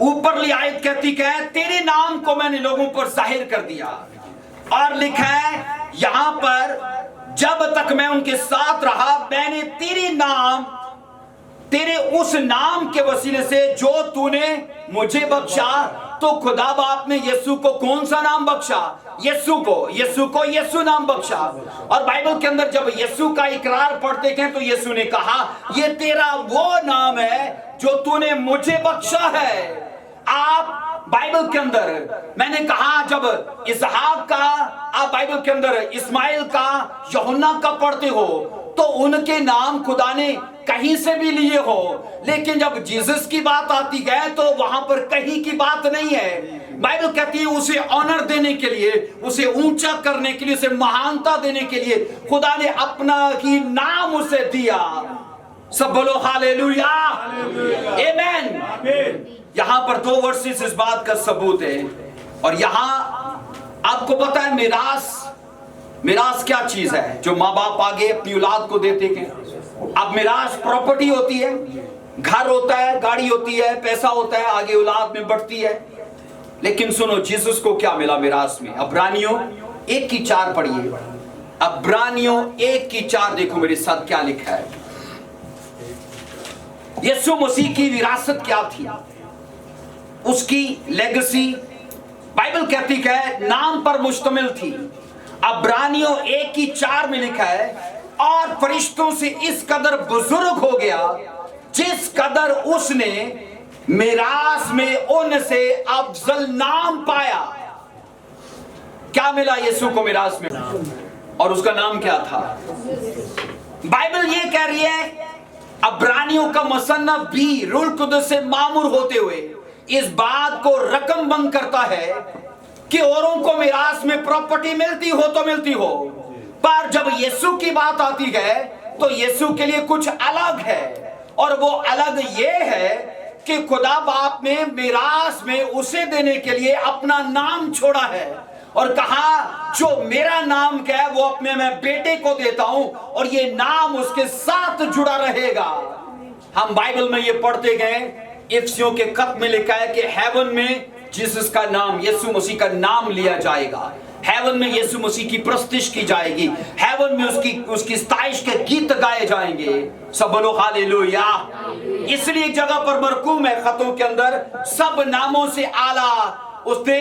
ऊपरली आयत कहती है, तेरे नाम को मैंने लोगों पर जाहिर कर दिया। और लिखा है यहां पर, जब तक मैं उनके साथ रहा मैंने तेरे उस नाम के वसीले से जो तूने मुझे बख्शा। तो खुदा बाप ने यीशु को कौन सा नाम बख्शा? यीशु को यीशु नाम बख्शा। और बाइबल के अंदर जब यीशु का इकरार पढ़ते हैं तो यीशु ने कहा, ये तेरा वो नाम है जो तूने मुझे बख्शा है। आप बाइबल के अंदर मैंने कहा जब इसहाक का, आप बाइबल के अंदर इस्माइल का, यूहन्ना का पढ़ते हो तो उनके नाम खुदा ने कहीं से भी लिए हो, लेकिन जब जीसस की बात आती है तो वहां पर कहीं की बात नहीं है। बाइबल कहती है उसे ऑनर देने के लिए, उसे ऊंचा करने के लिए, उसे महानता देने के लिए खुदा ने अपना ही नाम उसे दिया। सब बोलो हालेलुया, आमीन। यहां पर 2 वर्सेस इस बात का सबूत है। और यहां आपको पता है मिरास क्या चीज है जो माँ बाप आगे अपनी औलाद को देते हैं? अब मिरास प्रॉपर्टी होती है, घर होता है, गाड़ी होती है, पैसा होता है, आगे औलाद में बढ़ती है। लेकिन सुनो जीसस को क्या मिला मिरास में? अब्रानियों 1:4 पढ़िए। अब्रानियों 1:4 देखो मेरे साथ क्या लिखा है। यीशु मसीह की विरासत क्या थी, उसकी लेगेसी बाइबल कहती है नाम पर मुश्तमिल थी। अब्रानियों 1:4 में लिखा है, और फरिश्तों से इस कदर बुजुर्ग हो गया जिस कदर उसने मिरास में उनसे अफजल नाम पाया। क्या मिला यीशु को मिरास में, और उसका नाम क्या था? बाइबल ये कह रही है, अब्रानियों का मुसन्नफ भी रूह कुदस से मामूर होते हुए इस बात को रकम बंद करता है कि औरों को मिरास में प्रॉपर्टी मिलती हो तो मिलती हो, पर जब यीशु की बात आती है तो यीशु के लिए कुछ अलग है। और वो अलग ये है कि खुदा बाप ने मिरास में उसे देने के लिए अपना नाम छोड़ा है और कहा जो मेरा नाम क्या है वो अपने मैं बेटे को देता हूं और ये नाम उसके साथ जुड़ा रहेगा। हम बाइबल में ये पढ़ते गए, इफिसियों के खत में लिखा है कि हेवन में जीसस का नाम, यीशु मसीह का नाम लिया जाएगा। हेवन में यीशु मसीह की प्रस्तिश की जाएगी। हेवन में उसकी स्ताइश के गीत गाए जाएंगे। सब बोलो हालेलुया। इसलिए एक जगह पर मरकूम है खतों के अंदर, सब नामों से आला उसने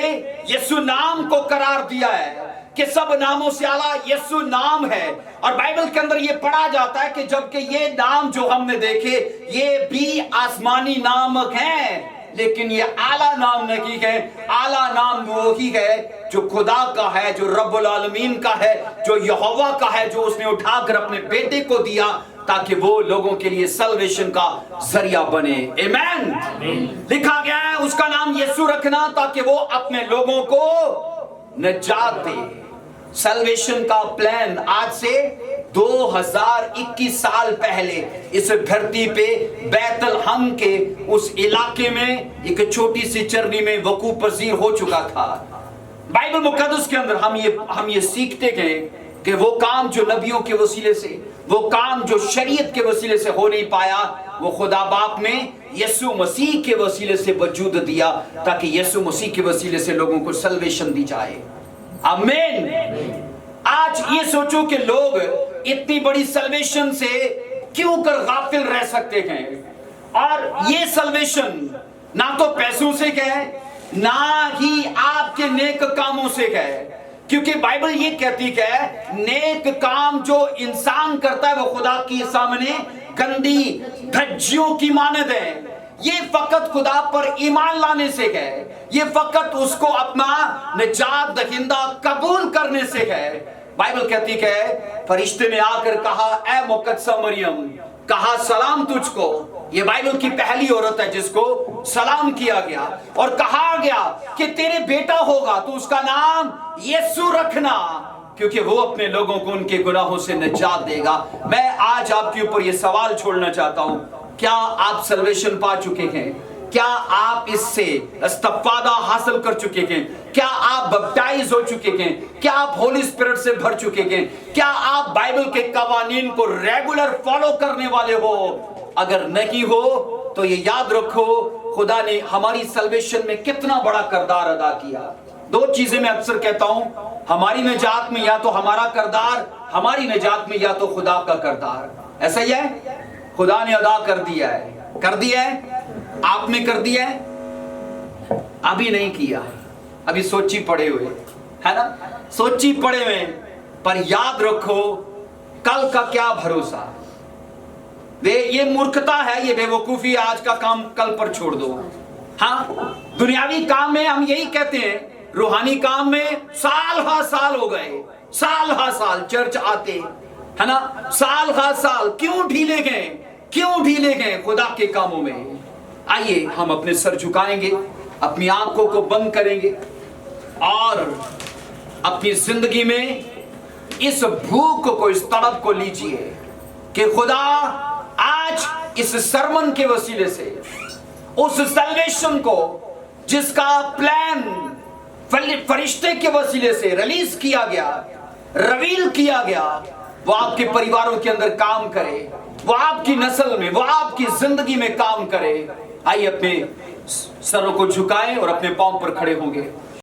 यीशु नाम को करार दिया है कि सब नामों से आला यीशु नाम है। और बाइबल के अंदर ये पढ़ा जाता है कि जबकि ये नाम जो हमने देखे ये भी आसमानी नाम हैं, लेकिन ये आला नाम नहीं है। आला नाम वो ही है जो खुदा का है, जो रब्बुल आलमीन का है, जो यहोवा का है, जो उसने उठाकर अपने बेटे को दिया ताकि वो लोगों के लिए सल्वेशन का जरिया बने। आमीन। लिखा गया है उसका नाम यीशु रखना ताकि वो अपने लोगों को निजात दे। सल्वेशन का प्लान आज से 2021 साल पहले इस धरती पे बैतलहम के उस इलाके में एक छोटी सी चरनी में वकूफ पजीर हो चुका था। बाइबल मुकद्दस के अंदर हम ये सीखते गए कि वो काम जो नबियों के वसीले से, वो काम जो शरीयत के वसीले से हो नहीं पाया, वो खुदा बाप ने यीशु मसीह के वसीले से वजूद दिया ताकि यीशु मसीह के वसीले से लोगों को सल्वेशन दी जाए। आमीन। आज ये सोचो कि लोग इतनी बड़ी सल्वेशन से क्यों कर गाफिल रह सकते हैं। और ये सल्वेशन ना तो पैसों से है ना ही आपके नेक कामों से है, क्योंकि बाइबल ये कहती है नेक काम जो इंसान करता है वो खुदा के सामने गंदी धज्जियों की मानद है। ये फकत खुदा पर ईमान लाने से है, ये फकत उसको अपना निजात दहिंदा कबूल करने से है। बाइबल कहती है फरिश्ते ने आकर कहा ऐ मुकद्दसा मरियम, कहा सलाम तुझको। ये बाइबल की पहली औरत है जिसको सलाम किया गया और कहा गया कि तेरे बेटा होगा तो उसका नाम यीशु रखना, क्योंकि वो अपने लोगों को उनके गुनाहों से निजात देगा। मैं आज आपके ऊपर ये सवाल छोड़ना चाहता हूं, क्या आप सल्वेशन पा चुके हैं? क्या आप इससे इस्तिफादा हासिल कर चुके हैं? क्या आप बैप्टाइज हो चुके हैं? क्या आप होली स्पिरिट से भर चुके हैं? क्या आप बाइबल के कवानीन को रेगुलर फॉलो करने वाले हो? अगर नहीं हो तो ये याद रखो खुदा ने हमारी सल्वेशन में कितना बड़ा किरदार अदा किया। दो चीजें मैं अक्सर कहता हूं, हमारी निजात में या तो हमारा किरदार, हमारी निजात में या तो खुदा का किरदार। ऐसा ही है, खुदा ने अदा कर दिया है। कर दिया है? आपने कर दिया है? अभी नहीं किया, अभी सोची पड़े हुए है ना, सोची पड़े हुए। पर याद रखो कल का क्या भरोसा। ये मूर्खता है, ये बेवकूफी। आज का काम कल पर छोड़ दो। हाँ, दुनियावी काम में हम यही कहते हैं, रूहानी काम में साल हा साल हो गए, साल हा साल चर्च आते है ना, साल हा साल क्यों ढीले गए, क्यों ढीले गए खुदा के कामों में। आइए हम अपने सर झुकाएंगे, अपनी आंखों को बंद करेंगे और अपनी जिंदगी में इस भूख को, इस तड़प को लीजिए कि खुदा आज इस सरमन के वसीले से उस सल्वेशन को जिसका प्लान फरिश्ते के वसीले से रिलीज किया गया, रिवील किया गया, वो आपके परिवारों के अंदर काम करे, वो आपकी नस्ल में, वो आपकी जिंदगी में काम करे। आइए अपने सरों को झुकाएं और अपने पांव पर खड़े होंगे।